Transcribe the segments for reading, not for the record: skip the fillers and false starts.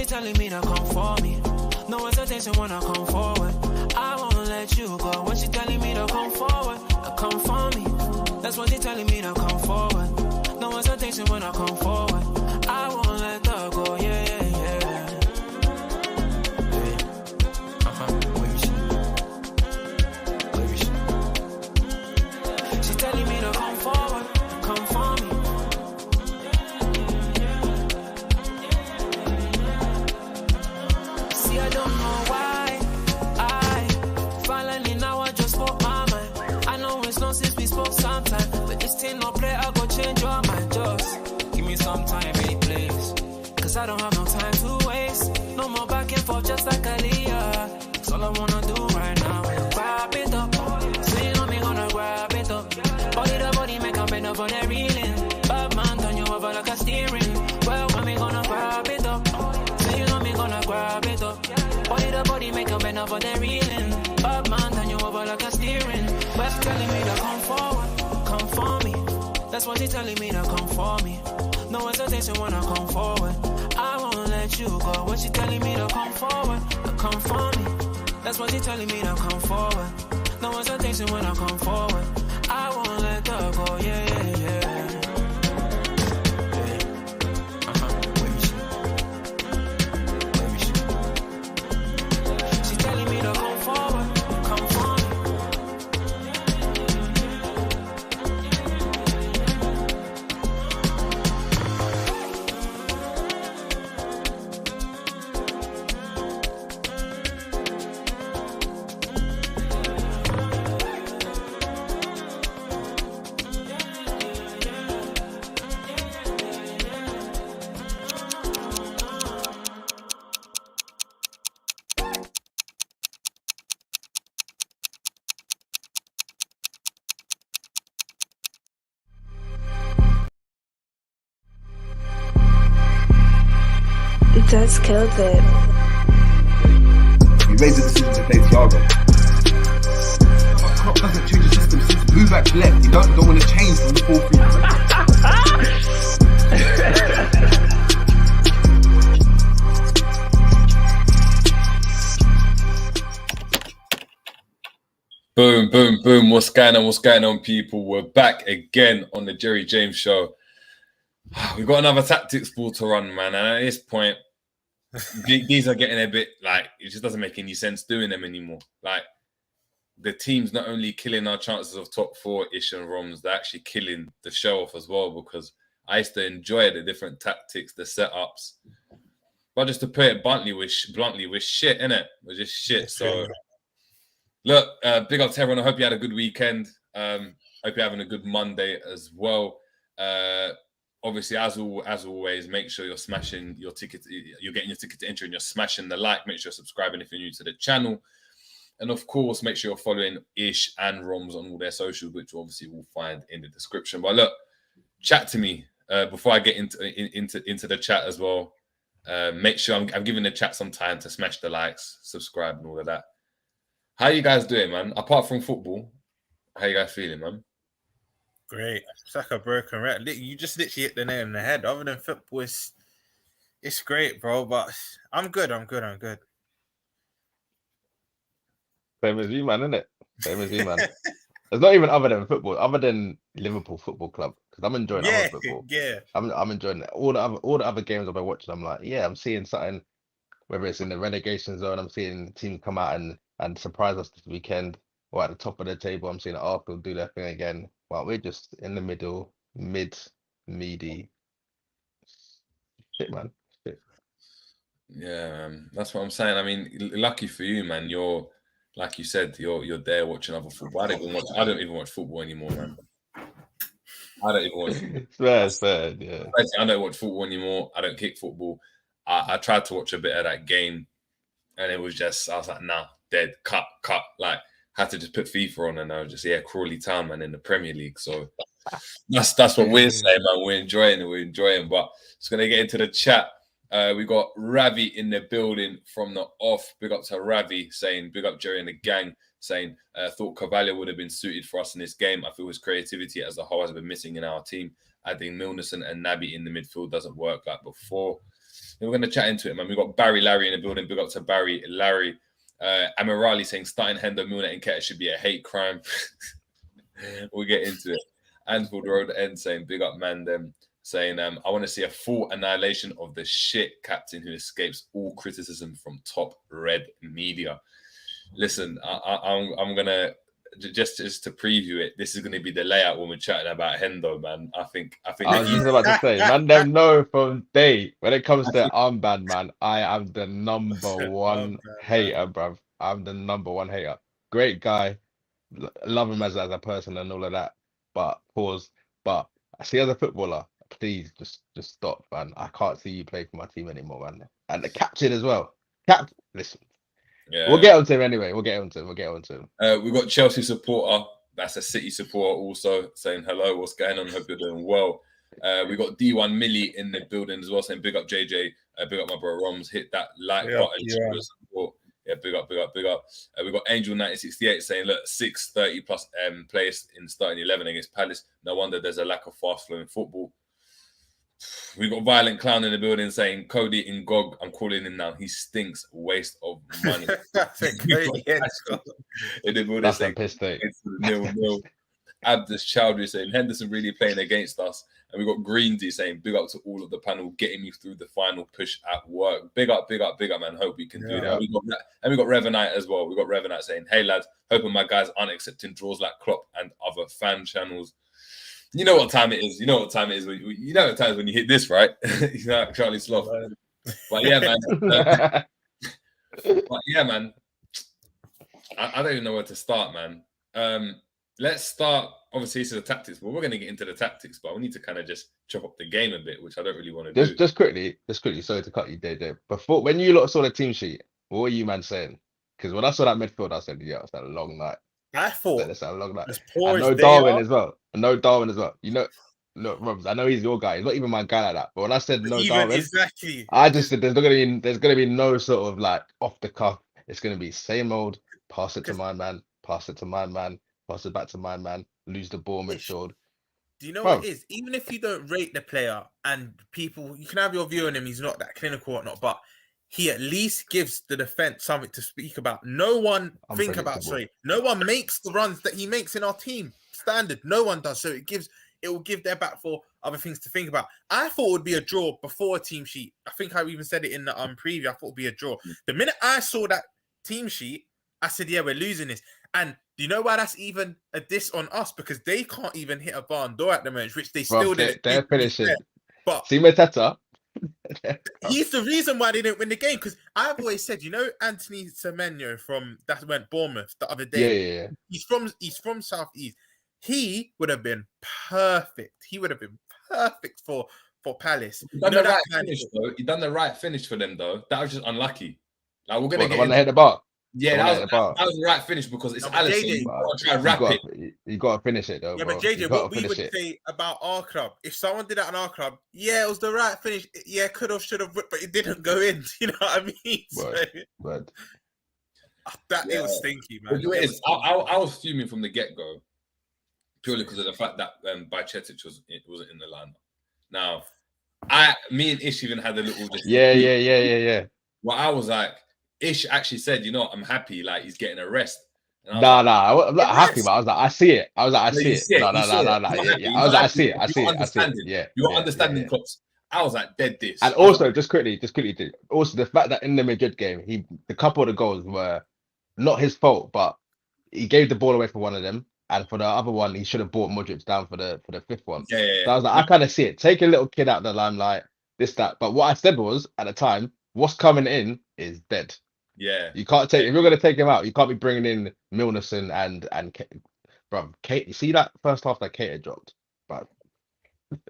she telling me to come for me. No hesitation when I come forward. I won't let you go when she telling me to come forward. Come for me. That's what she telling me to come forward. No hesitation when I come forward. I won't let her go. Yeah, yeah, yeah. Where is she? She's telling me to come forward. Come for me. See, I don't know why finally now I just spoke my mind. I know it's long since we spoke sometime, but this thing no play, I go change your mind. Just give me some time, any place, cause I don't have no time to waste. No more back and forth just like Aaliyah. That's all I wanna do right now. Grab it up, so you know me gonna grab it up. Body to body make a bend up on that reeling. Bad man turn you over like a steering. Well, when me gonna grab it up, so you know me gonna grab it up. Body to body make a bend up on that reeling. Bad man turn you over like a steering. Well, she telling me to come forward, come for me. That's what she telling me to come for me. No hesitation when I come forward. I won't let you go when she telling me to come forward, come for me. That's what she telling me to come forward. No hesitation when I come forward. I won't let her go. Yeah, yeah, yeah. Where is she? Where is she? She's telling me to come forward, come for me. Just killed it. You made the decision to play Thiago. But Klopp doesn't change the system. Since move back left, you don't want to change from the 4-3-3. Boom, boom, boom. What's going on, people? We're back again on the Jerry James Show. We've got another tactics ball to run, man. And at this point, these are getting a bit like, it just doesn't make any sense doing them anymore. Like, the team's not only killing our chances of top four-ish and Romz, they're actually killing the show off as well, because I used to enjoy the different tactics, the setups. But just to put it bluntly, we're shit, innit? We're just shit. So, look, big up to everyone. I hope you had a good weekend. Hope you're having a good Monday as well. Obviously, as always, make sure you're smashing your ticket. You're getting your ticket to enter and you're smashing the like. Make sure you're subscribing if you're new to the channel. And of course, make sure you're following Ish and Romz on all their socials, which obviously we'll find in the description. But look, chat to me before I get into the chat as well. Make sure I'm giving the chat some time to smash the likes, subscribe, and all of that. How you guys doing, man? Apart from football, how you guys feeling, man? Great. It's like a broken record. You just literally hit the nail on the head. Other than football, it's great, bro. But I'm good. Same as you, man, isn't it? Same as you, man. It's not even other than football, other than Liverpool Football Club, because I'm enjoying other football. Yeah. I'm enjoying it. All the other games I've been watching, I'm like, yeah, I'm seeing something. Whether it's in the relegation zone, I'm seeing teams come out and surprise us this weekend, or at the top of the table, I'm seeing Arsenal do their thing again. Well, we're just in the middle, meaty. Shit, man. Shit. Yeah, that's what I'm saying. I mean, lucky for you, man. You're, like you said, you're there watching other football. I don't even watch football anymore, man. I don't even watch football. It's fair, yeah. I don't watch football anymore. I don't kick football. I tried to watch a bit of that game, and it was just, I was like, nah, dead, cut. Like, had to just put FIFA on, and I was just, Crawley Town, man, in the Premier League. So that's what we're saying, man. We're enjoying. But just gonna get into the chat. We got Ravi in the building from the off. Big up to Ravi saying, big up Jerry and the gang, saying, thought Carvalho would have been suited for us in this game. I feel his creativity as a whole has been missing in our team. Adding Milnerson and Naby in the midfield doesn't work like before. We're going to chat into it, man. We've got Barry Larry in the building. Big up to Barry Larry. Amirali saying starting Hendo, Milner and Nketiah should be a hate crime. We'll get into it. Anfield Road End saying big up man them. Saying I want to see a full annihilation of the shit captain who escapes all criticism from top red media. Listen, I'm going to... Just to preview it, this is going to be the layout when we're chatting about Hendo, man. I think. I was just about to say, man, them know from day when it comes to armband, man. I am the number one hater, bruv. I'm the number one hater. Great guy, love him as a person and all of that. But pause. But I see as a footballer, please just stop, man. I can't see you play for my team anymore, man. And the captain as well. Listen. Yeah. We'll get onto him anyway. We'll get onto him. We've got Chelsea supporter. That's a City supporter also saying hello. What's going on? Hope you're doing well. We got D1 Millie in the building as well saying big up JJ. Big up my bro Romz. Hit that like button. Support. Yeah, big up. We got Angel 1968 saying look 630 plus players in starting 11 against Palace. No wonder there's a lack of fast flowing football. We got Violent Clown in the building saying Cody Ngog, I'm calling him now. He stinks, waste of money. That's a piss take. Nil. Abdus Chowdhury saying Henderson really playing against us. And we got Greensy saying big up to all of the panel getting me through the final push at work. Big up, man. Hope we can do that. We got Revenite as well. We got Revenite saying, hey lads, hoping my guys aren't accepting draws like Klopp and other fan channels. You know what time it is. You know what time it is when you hit this, right? You know, Charlie Sloth. But yeah, man. I don't even know where to start, man. Let's start. Obviously, this is the tactics, but we're going to get into the tactics. But we need to kind of just chop up the game a bit, which I don't really want to do. Just quickly. Sorry to cut you, Dave. Before, when you lot saw the team sheet, what were you man saying? Because when I saw that midfield, I said, "Yeah, it's a long night." I thought it's a long night. I know Darwin as well. You know, look, Romz, I know he's your guy. He's not even my guy like that. But when I said Darwin, exactly, I just said there's gonna be no sort of like off the cuff. It's gonna be same old. Pass it to my man. Pass it to my man. Pass it back to my man. Lose the ball midfield. Do you know what it is? Even if you don't rate the player and people, you can have your view on him. He's not that clinical or whatnot, but he at least gives the defense something to speak about. No one makes the runs that he makes in our team standard. No one does. So it will give their back for other things to think about. I thought it would be a draw before a team sheet. I think I even said it in the preview. I thought it would be a draw. The minute I saw that team sheet, I said, yeah, we're losing this. And do you know why that's even a diss on us? Because they can't even hit a barn door at the moment, which they still did. They're finishing. But see Mateta. He's the reason why they didn't win the game, because I've always said, you know, Anthony Semenyo that went Bournemouth the other day. Yeah. He's from Southeast. He would have been perfect. He would have been perfect for Palace. He done the right finish for them though. That was just unlucky. Like we're gonna get the hit the bar. Yeah, that was the right finish because it's Alisson. You got to try and wrap it. You got to finish it though. Yeah, but JJ, what we would say about our club, if someone did that on our club, yeah, it was the right finish. Yeah, could have, should have, but it didn't go in. You know what I mean? But it was stinky, man. I was fuming from the get go, purely because of the fact that Bajcetic wasn't in the lineup. Now, me and Ish even had a little. Yeah. Well, I was like. Ish actually said, you know, I'm happy, like he's getting a rest. I'm not happy, but I was like, I see it. I see it. No. Yeah. I was like, I see it. Yeah. You got understanding, Klopps. I was like, dead this. And also, just quickly, also the fact that in the Madrid game, the couple of the goals were not his fault, but he gave the ball away for one of them, and for the other one, he should have brought Modric down for the fifth one. Yeah. So I was like, I kind of see it. Take a little kid out of the limelight, that. But what I said was at the time, what's coming in is dead. Yeah, you can't take if you're going to take him out. You can't be bringing in Milnerson and bro. Kate, you see that first half that Kate dropped, but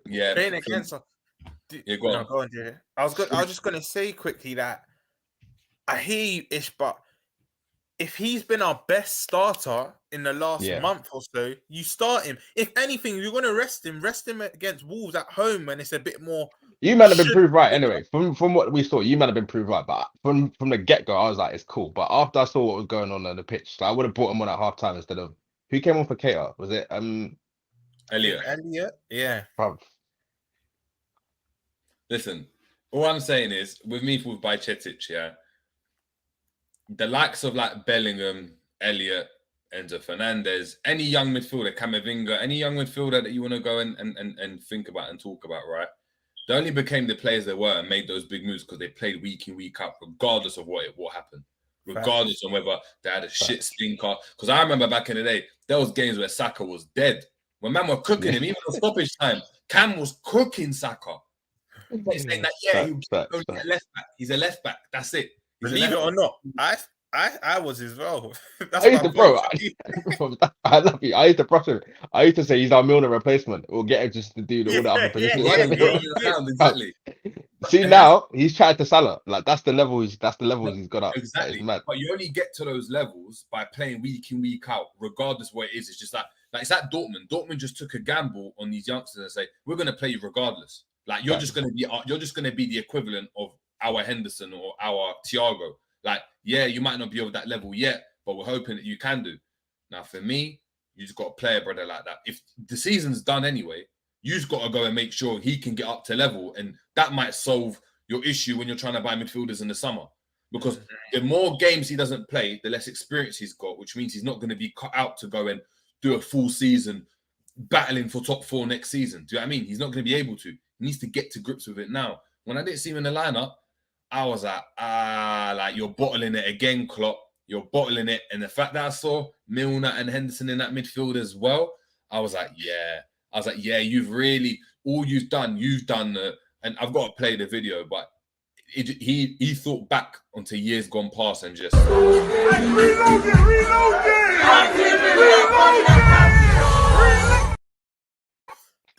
yeah. Playing against, go on. Dear. I was just going to say quickly that I hear you, Ish, but if he's been our best starter in the last month or so, you start him. If anything, you're going to rest him against Wolves at home when it's a bit more. You might have been proved right anyway. From what we saw, you might have been proved right. But from the get-go, I was like, it's cool. But after I saw what was going on the pitch, so I would have brought him on at half-time instead of... Who came on for Keita? Was it... Elliot? Yeah. Bruv. Listen, All I'm saying is, with me with Bajcetic, yeah, the likes of like Bellingham, Elliott, Enzo Fernandez, any young midfielder, Camavinga, any young midfielder that you want to go and think about and talk about, right? They only became the players they were and made those big moves because they played week in, week out, regardless of what happened. Regardless of whether they had a shit stinker. Because I remember back in the day, there was games where Saka was dead. When man were cooking him, even on stoppage time, Cam was cooking Saka. They're saying that, yeah, he's a left back. He's a left back. That's it. Believe it or not, I was as well. That's I used to, bro. I love you. I used to brush him. I used to say he's our Milner replacement. We'll get him just to do all the other positions. Exactly. See now he's tried to Salah. Like that's the level he's got up. Exactly. But you only get to those levels by playing week in, week out, regardless what it is. It's just like it's like Dortmund. Dortmund just took a gamble on these youngsters and say, we're gonna play you regardless. Like you're just gonna be the equivalent of our Henderson or our Thiago. Like, yeah, you might not be over that level yet, but we're hoping that you can do. Now, for me, you just got to play a brother like that. If the season's done anyway, you just got to go and make sure he can get up to level. And that might solve your issue when you're trying to buy midfielders in the summer. Because the more games he doesn't play, the less experience he's got, which means he's not going to be cut out to go and do a full season battling for top 4 next season. Do you know what I mean? He's not going to be able to. He needs to get to grips with it now. When I didn't see him in the lineup, I was like, you're bottling it again, Klopp. You're bottling it. And the fact that I saw Milner and Henderson in that midfield as well, I was like, yeah, you've really, all you've done, and I've got to play the video, but he thought back onto years gone past and just... Reload it!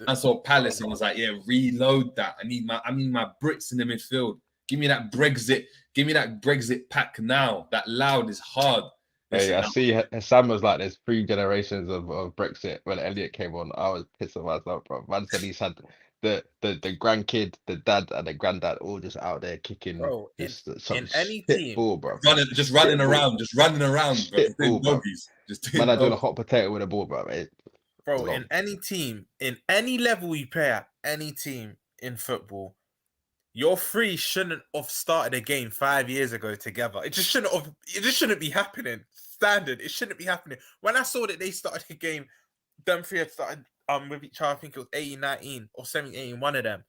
I saw Palace and was like, yeah, reload that. I need my Brits in the midfield. Give me that Brexit pack now. That loud is hard. Hey, I see Sam was like, there's 3 generations of Brexit. When Elliot came on, I was pissed at myself, bro. Man said he's had the grandkid, the dad, and the granddad all just out there kicking. Bro, in any team, ball, bro. Running around, bro. Doggies. Man, I doing a hot potato with a ball, bro. Bro, in any team, in any level you play at, any team in football, your 3 shouldn't have started a game 5 years ago together. It just shouldn't be happening. Standard. It shouldn't be happening. When I saw that they started a game, them 3 had started with each other, I think it was 18-19 or 17-18, one of them.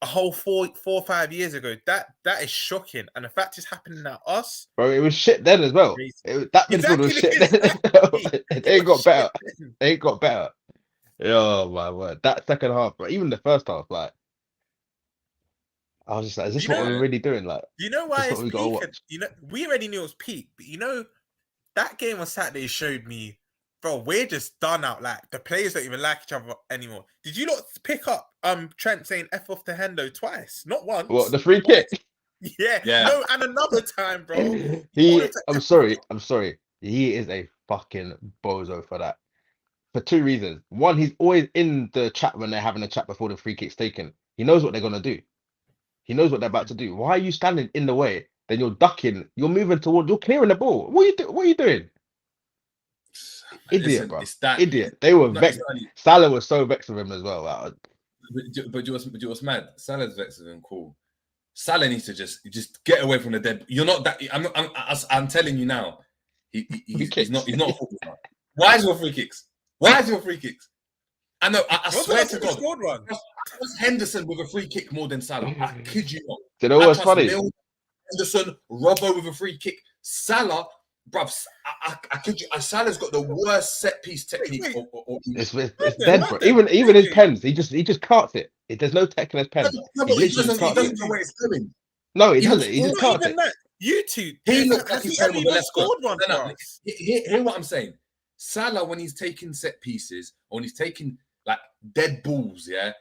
A whole 4 or 5 years ago. That is shocking. And the fact it's happening at us. Bro, it was shit then as well. That midfield was shit then. They ain't got better. Oh my word. That second half, bro, even the first half, like, I was just like, is this what we're really doing? Like, you know why it's peak? You know, we already knew it was peak, but you know, that game on Saturday showed me, bro, we're just done out. Like, the players don't even like each other anymore. Did you not pick up Trent saying F off to Hendo twice? Not once. What, the free kick? Yeah. No, and another time, bro. I'm sorry. He is a fucking bozo for that. For 2 reasons. One, he's always in the chat when they're having a chat before the free kick's taken. He knows what they're gonna do. He knows what they're about to do. Why are you standing in the way? Then you're ducking. You're moving towards. You're clearing the ball. What are you doing? Idiot, bro. Idiot. They were vexed. Salah was so vexed with him as well. But you was mad. Salah's vexed with him. Cool. Salah needs to just get away from the dead. You're not that. I'm telling you now. He's not. He's not a footballer. Why is your free kicks? I know. I swear to God. Scored one. Was Henderson with a free kick more than Salah? I kid you not. Do you know what's funny? Henderson, Robbo with a free kick. Salah, bruv, I kid you. Salah's got the worst set piece technique. It's dead, bro. Even his pens, he just carts it. There's no tech in his pens. He doesn't know where it's going. No, he doesn't. He just carts it. You two. He looks like he's playing with the left foot. Hear what I'm saying. Salah, when he's taking set pieces, or when he's taking like dead balls, yeah.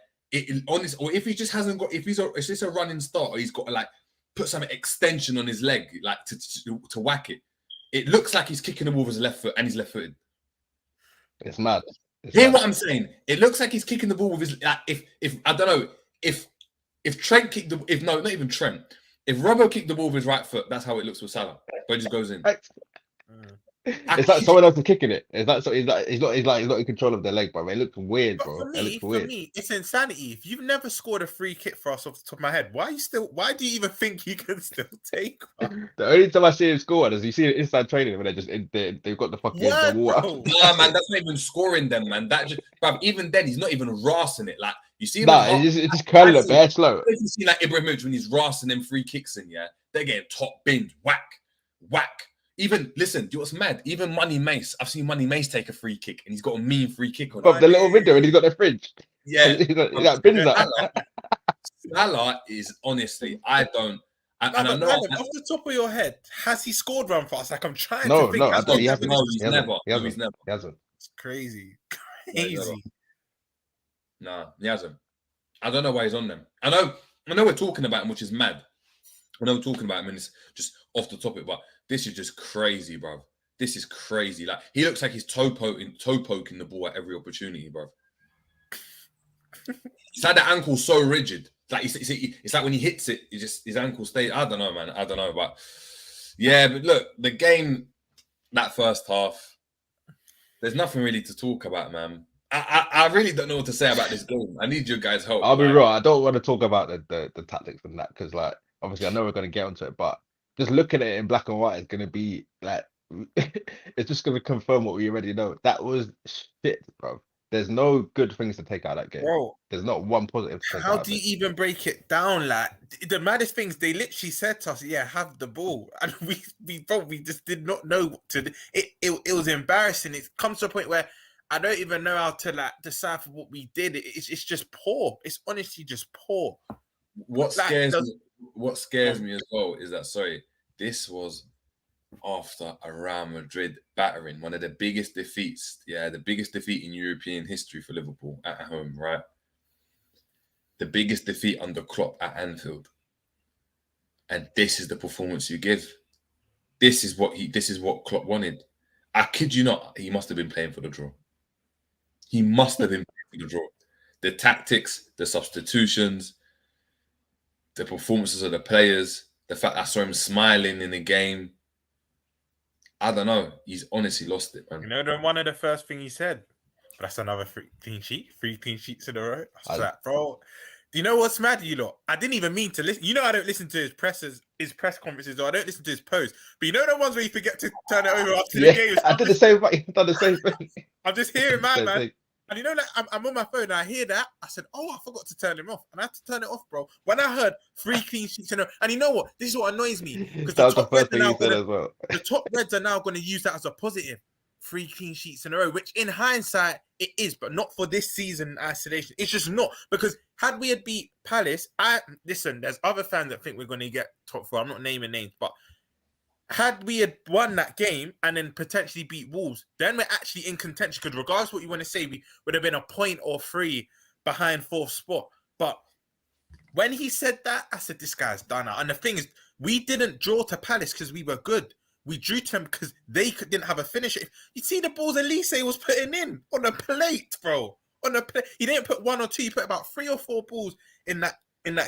Or if he just hasn't got, if it's just a running start, or he's got to like put some extension on his leg, like to whack it. It looks like he's kicking the ball with his left foot, and he's left-footed. It's mad. What I'm saying? It looks like he's kicking the ball with his. Like, if I don't know, if Trent kicked the, if no, not even Trent, if Robbo kicked the ball with his right foot, that's how it looks with Salah. But it just goes in. It's like someone else is kicking it. It's like so he's not in control of the leg, bro. It looks weird, But bro. for It me, looks weird. it's insanity. If you've never scored a free kick for us off the top of my head, why do you even think you can still take one? The only time I see him score is you see it inside training when they've got the fucking the What, wall up. bro? Nah, man, that's not even scoring them, man. That just, bruv, even then, he's not even rassing it. Like, you see him Nah, it's just curling it bare slow. You see, like, Ibrahimovic, when he's rassing them free kicks in, yeah, they're getting top binned, whack. Even, listen, do you know what's mad? Even Money Mace, I've seen Money Mace take a free kick, and he's got a mean free kick on But the little window, and he's got the fridge. Yeah. He's got bins up. Salah is, honestly, I don't... Off the top of your head, has he scored one for us? Like, I'm trying to think. No, he hasn't. He's never. He hasn't. It's crazy. Nah, he hasn't. I don't know why he's on them. I know we're talking about him, which is mad. I know we're talking about him, and it's just off the topic, but this is just crazy, bro. This is crazy. Like, he looks like he's toe poking the ball at every opportunity, bro. It's like the ankle's so rigid. Like it's like when he hits it, his ankle stays. I don't know, man. I don't know, but yeah. But look, the game, that first half, there's nothing really to talk about, man. I really don't know what to say about this game. I need your guys' help. I'll be real. I don't want to talk about the tactics and that because, like, obviously, I know we're going to get onto it, but just looking at it in black and white is going to be like, it's just going to confirm what we already know. That was shit, bro. There's no good things to take out of that game. Bro, there's not one positive. How do you even break it down? Like, the maddest things, they literally said to us, "Yeah, have the ball," and we just did not know what to do. It was embarrassing. It comes to a point where I don't even know how to like decipher what we did. It's just poor. It's honestly just poor. What scares me as well is that this was after a Real Madrid battering, one of the biggest defeats, the biggest defeat in European history for Liverpool at home, right? The biggest defeat under Klopp at Anfield. And this is the performance you give. This is what Klopp wanted. I kid you not, he must have been playing for the draw. He must have been playing for the draw. The tactics, the substitutions, the performances of the players, the fact I saw him smiling in the game. I don't know. He's honestly lost it, man. You know, one of the first things he said, but that's another three clean sheets in a row. I was like, bro, do you know what's mad, you lot? I didn't even mean to listen. You know, I don't listen to his press conferences, or I don't listen to his posts. But you know the ones where you forget to turn it over after the game. I did the same thing. I've done the same thing. I'm just hearing man. And you know, like, I'm on my phone and I hear that. I said, I forgot to turn him off. And I had to turn it off, bro. When I heard 3 clean sheets in a row, and you know what? This is what annoys me. Because that was the first thing you said as well. The top Reds are now going to use that as a positive. 3 clean sheets in a row, which in hindsight, it is, but not for this season in isolation. It's just not. Because had we had beat Palace, listen, there's other fans that think we're going to get top 4. I'm not naming names, but had we had won that game and then potentially beat Wolves, then we're actually in contention. Because regardless of what you want to say, we would have been a point or 3 behind 4th spot. But when he said that, I said, this guy's done out. And the thing is, we didn't draw to Palace because we were good. We drew to them because they didn't have a finisher. You see the balls Elise was putting in on a plate, bro. On a plate. He didn't put 1 or 2. He put about 3 or 4 balls in that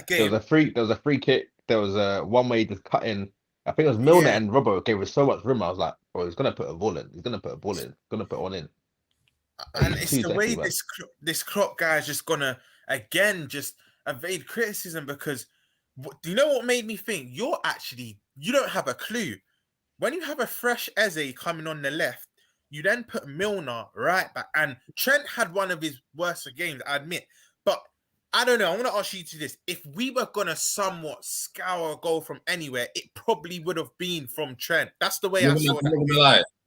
game. There was a free kick. There was one way he just cut in. I think it was Milner and Robbo gave us so much room. I was like, bro, he's gonna put a ball in. He's gonna put a ball in. He's gonna put one in. And it's the way this Klopp guy is just gonna again just evade criticism because do you know what made me think? You don't have a clue. When you have a fresh Eze coming on the left, you then put Milner right back, and Trent had one of his worst games, I admit. But I don't know. I want to ask you to this. If we were going to somewhat scour a goal from anywhere, it probably would have been from Trent. That's the way I saw it.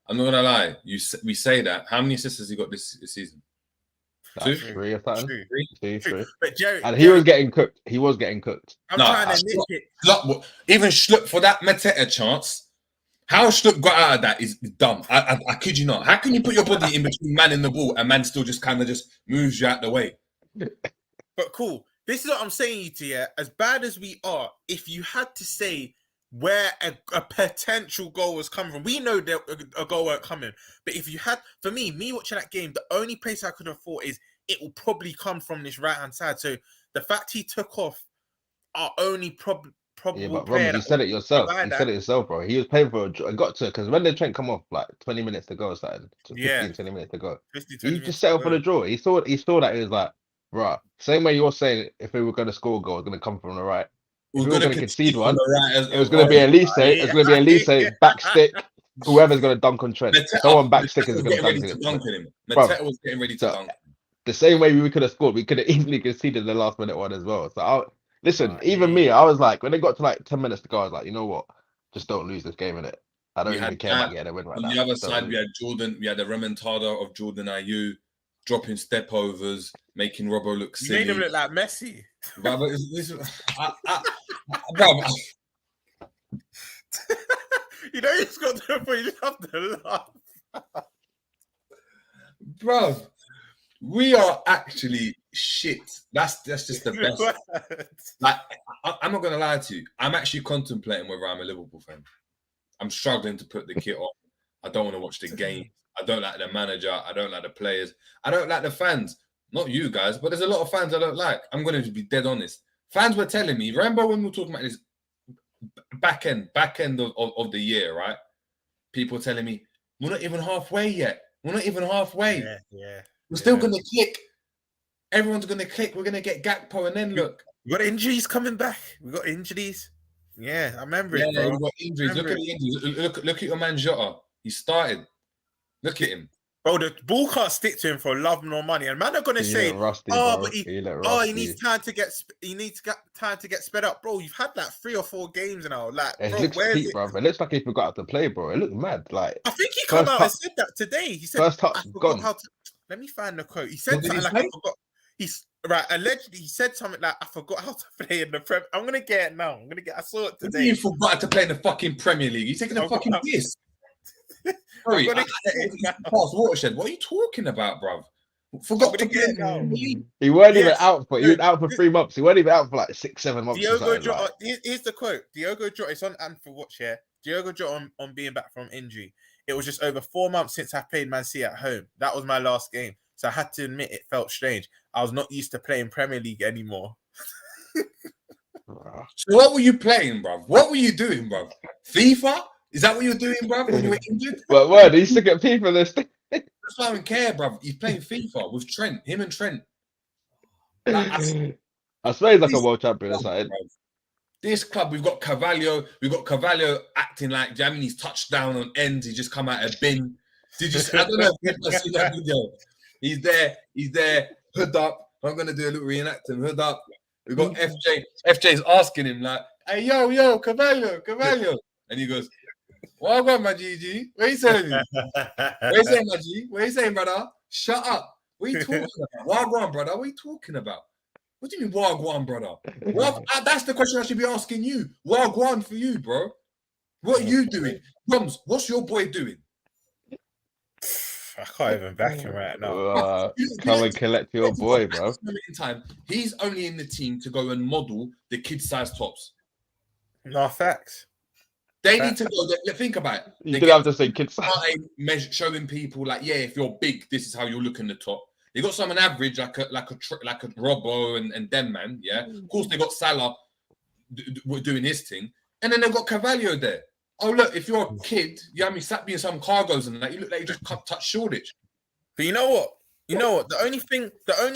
I'm not going to lie. We say that. How many assists has he got this season? 2? 3 or something? 3. But Jerry, and he was getting cooked. He was getting cooked. I'm trying to nick it. Even Schlupp for that Mateta chance, how Schlupp got out of that is dumb. I kid you not. How can you put your body in between man and the ball and man still just kind of just moves you out the way? But cool. This is what I'm saying to you. As bad as we are, if you had to say where a potential goal was coming from, we know that a goal weren't coming. But if you had, for me watching that game, the only place I could have thought is it will probably come from this right-hand side. So the fact he took off our only Yeah, probable but Romz, player you that said will it yourself. provide You that. said it yourself, bro. He was paying for a draw. It got to because when the Trent come off like 20 minutes to go, or something, to Yeah, 20 minutes to go, 20 he minutes just to settled for go. the draw. He saw that he was like, right. Same way you're saying, if we were going to score a goal, it's going to come from the right. If We're we were gonna going to concede concede from one, the right as it was going to be Elise. It was going to be Elise back stick. Whoever's going to dunk on Trent. Someone back stick is was going to getting ready dunk to it. dunk on him. Bro, Mateta was getting ready to so dunk. the same way we could have scored, we could have easily conceded the last minute one as well. So listen, I even hear me, you. I was like, when it got to like 10 minutes to go, I was like, you know what? Just don't lose this game in it. I don't We had even care that. about getting a win right On now. the other Just don't side, lose. we had Jordan. We had the remontada of Jordan Ayew dropping step overs, making Robbo look You silly. made him look like Messi. Brother, You know, he's got to the point you have to laugh. bro, we are actually shit. That's just the best. Like, I'm not gonna lie to you. I'm actually contemplating whether I'm a Liverpool fan. I'm struggling to put the kit on. I don't want to watch the game. I don't like the manager. I don't like the players. I don't like the fans. Not you guys, but there's a lot of fans I don't like. I'm going to be dead honest. Fans were telling me, remember when we were talking about this back end of the year, right? People telling me, we're not even halfway yet. We're not even halfway. Yeah. We're still going to click. Everyone's going to click. We're going to get Gakpo, and then look. We got injuries coming back. We got injuries. Yeah, I remember it, bro. We got injuries. Look at the injuries. Look at your man Jota. He started. Look at him. Bro, the ball can't stick to him for love nor money. And man are gonna say, rusty, oh, bro. but he needs time to get time to get sped up. Bro, you've had that 3 or 4 games now. Like, It bro, looks where is peak, it? bro. It looks like he forgot how to play, bro. It looked mad. Like I think he come out and said that today. He said, first touch I forgot gone. how to. Let me find the quote. He said What did he something like, say? I forgot. He's right. Allegedly, he said something like, I forgot how to play in the Prem. I'm gonna get it now. I saw it today. You forgot to play in the fucking Premier League. You're taking a fucking piss. Sorry, past watershed. What are you talking about, bruv? Forgot to get now. He weren't even out for. He was out for 3 months. He weren't even out for like 6-7 months. Diogo Jota. Here's the quote. Diogo Jota. It's on Anfield Watch here. Diogo Jota on being back from injury. It was just over 4 months since I played Man City at home. That was my last game, so I had to admit it felt strange. I was not used to playing Premier League anymore. So what were you playing, bruv? What were you doing, bruv? FIFA? Is that what you were doing, bruv, when you were injured? But word, he's sick at FIFA this thing. That's why I don't care, bruv. He's playing FIFA with Trent. Him and Trent. Like, I swear he's like a world champion or something. This club, we've got Carvalho. We've got Carvalho acting like jamming his touchdown on ends. He just come out of bin. Did you? I don't know if you see that video. He's there. Hood up. I'm gonna do a little reenacting. Hood up. We got FJ. FJ's asking him like, "Hey, yo, Carvalho," and he goes, "What about my GG? What are you saying? What are you saying, my G? What are you saying, brother? Shut up. What are you talking about? Wagwan, brother. What are you talking about? What do you mean, Wagwan, brother? That's the question I should be asking you. Wagwan for you, bro. What are you doing? Romz, what's your boy doing? I can't even back him right now. Come and collect your boy, bro. In time, he's only in the team to go and model the kid-sized tops. No, facts. They need to go. Think about it. You did have to say kids. Showing people like, yeah, if you're big, this is how you'll look in the top. They got someone average like a Robbo and them, man. Yeah, of course they got Salah doing his thing, and then they've got Carvalho there. Oh look, if you're a kid, you have me sat in some cargos and that. You look like you just can't touch Shoreditch. But you know what? The only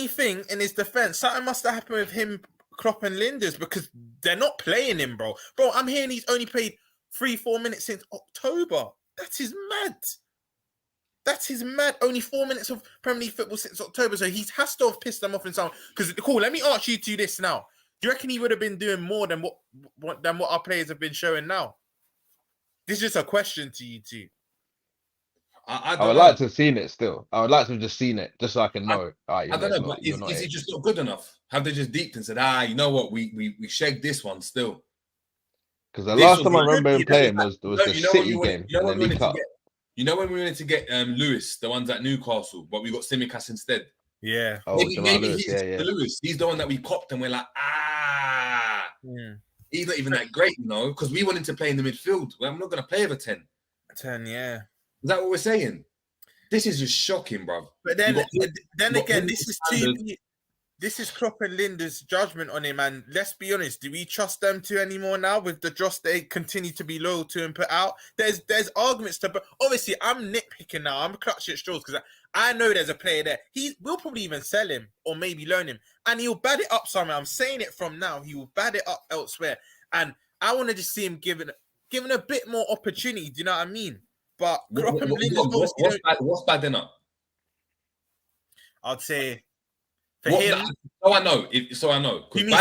thing in his defense, something must have happened with him, Klopp and Linders, because they're not playing him, bro. Bro, I'm hearing he's only played 3-4 minutes since October. That is mad. That is mad. Only 4 minutes of Premier League football since October. So he has to have pissed them off in some. Because cool, let me ask you to this now. Do you reckon he would have been doing more than what our players have been showing now? This is just a question to you two. I would like to have seen it still. I would like to have just seen it, just so I can know. I don't know, but is he just not good enough? Have they just deeped and said, you know what, we shagged this one still? Because the last time I remember him playing was the City game. You know when we wanted to get Lewis, the ones at Newcastle, but we got Tsimikas instead. Yeah. Maybe Lewis. Lewis. He's the one that we copped and we're like, He's not even that great, because we wanted to play in the midfield. Well, I'm not going to play over 10. 10, yeah. Is that what we're saying? This is just shocking, bruv. But then again, this is this is Klopp and Linda's judgment on him, and let's be honest, do we trust them two anymore now with the dross they continue to be loyal to and put out? There's arguments to, but obviously I'm nitpicking now. I'm clutching at straws because I know there's a player there. We'll probably even sell him or maybe loan him, and he'll bad it up somewhere. I'm saying it from now. He will bad it up elsewhere, and I want to just see him given a bit more opportunity. Do you know what I mean? But Klopp and Linda's what's bad enough? I'd say. For him, so I know. You mean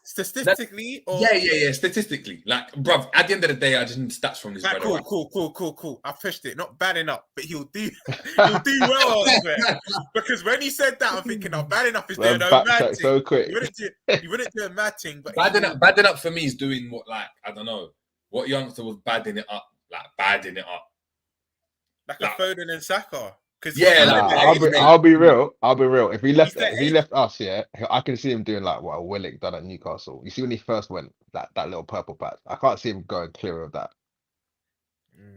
statistically, or yeah, statistically. Like, bruv, at the end of the day, I just need stats from this. Like, cool. I pushed it, not bad enough, but he'll do well elsewhere. Because when he said that, I'm thinking, bad enough is doing a mad thing. So quick. You wouldn't do a mad thing, but bad enough for me is doing what, like, I don't know, what youngster was badding it up, like a Foden and Saka. I'll be real. If he left us, yeah, I can see him doing like what Willock done at Newcastle. You see when he first went, that little purple patch. I can't see him going clear of that.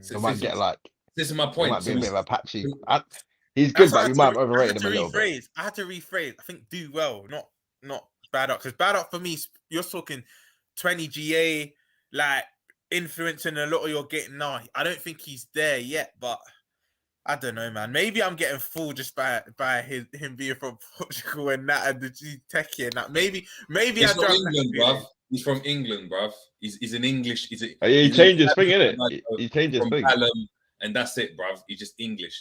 So might get like. This is my point. Might be a bit of a patchy. He's good, but we might have overrated him a little bit. I had to rephrase. I think do well, not bad up. Because bad up for me, you're talking 20 GA, like influencing a lot of your getting now. I don't think he's there yet, but. I don't know, man. Maybe I'm getting fooled just by him being from Portugal and that and the techie and that. Maybe he's from England, bruv. He's from England, bruv. He's an English. He changed his thing, innit? He changed his thing. And that's it, bruv. He's just English.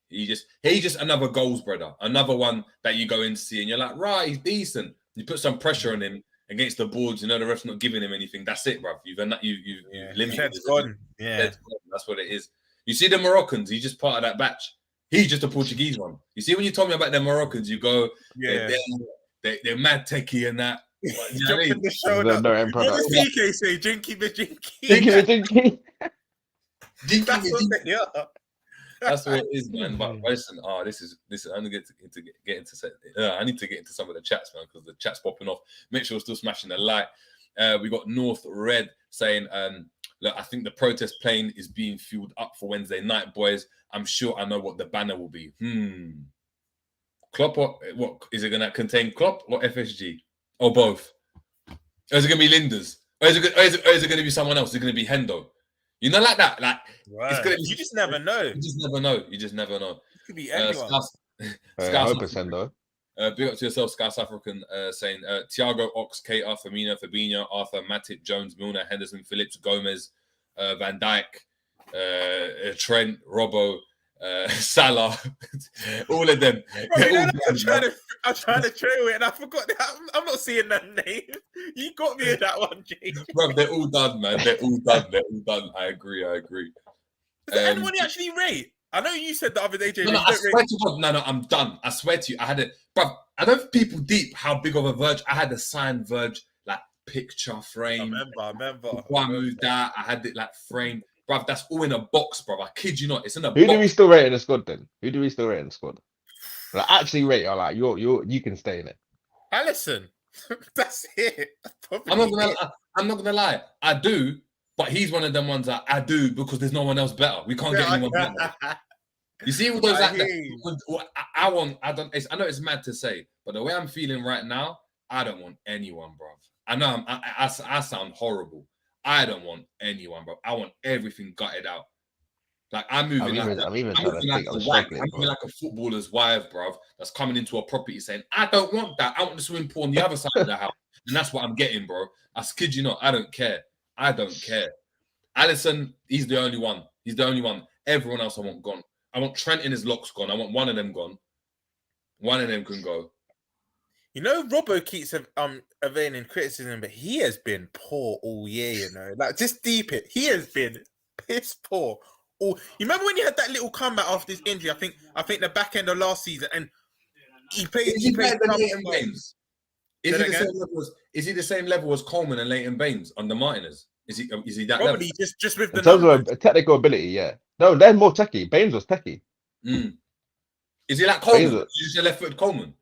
He's just another goals brother. Another one that you go in to see and you're like, right, he's decent. You put some pressure on him against the boards. You know the ref's not giving him anything. That's it, bruv. You've limited. It's gone. Yeah, that's what it is. You see the Moroccans, he's just part of that batch. He's just a Portuguese one. You see when you told me about the Moroccans, you go, they're mad techie and that. You know what I mean? What does DK say? Jinky the jinky. That's what it is, man. But listen, this is. I need to get into some of the chats, man, because the chat's popping off. Make sure we're still smashing the like. We got North Red saying, look, I think the protest plane is being fueled up for Wednesday night, boys. I'm sure I know what the banner will be. Klopp or what? Is it going to contain Klopp or FSG? Or both? Or is it going to be Linda's? Or is it going to be someone else? Is it going to be Hendo? You know, like that. Like, it's gonna be, you just never know. You just never know. It could be anyone. I hope it's Hendo. Big up to yourself, Sky South African, saying Thiago, Ox, Keita, Firmino, Fabinho, Arthur, Matip, Jones, Milner, Henderson, Phillips, Gomez, Van Dijk, Trent, Robbo, Salah, all of them. I'm trying to trail it and I forgot that. I'm not seeing that name. You got me in that one, Jake. Bro, they're all done, man. They're all done. I agree. Does anyone actually rate? I know you said the other day, Jay. No, I swear to God, no, I'm done. I swear to you, I had it. Bro, I don't think people deep how big of a Verge. I had a signed Verge, like picture frame. I remember. Before I moved out, I had it like framed. Bro, that's all in a box, bro. I kid you not. It's in a box. Who do we still rate in the squad then? Like, actually rate, or like you can stay in it. Alisson. That's it. I'm not gonna lie. I do. But he's one of them ones that I do because there's no one else better. We can't get anyone better. You see all those I know it's mad to say, but the way I'm feeling right now, I don't want anyone, bro. I know I sound horrible. I don't want anyone, bro. I want everything gutted out. Like I'm moving like a footballer's wife, bro, that's coming into a property saying, I don't want that. I want the swimming pool on the other side of the house. And that's what I'm getting, bro. I kid you not, I don't care. Alisson, he's the only one. Everyone else I want gone. I want Trent in his locks gone. I want one of them gone. One of them can go. You know, Robbo keeps evading criticism, but he has been poor all year, you know. Like, just deep it. He has been piss poor. You remember when he had that little comeback after his injury? I think the back end of last season, and he played Leighton Baines. Is he the same level as Coleman and Leighton Baines under Martinez? Is he that probably level? just with the in terms of technical ability, yeah. No, they're more techie. Baines was techie. Is he like Coleman? Is he just a left-footed Coleman?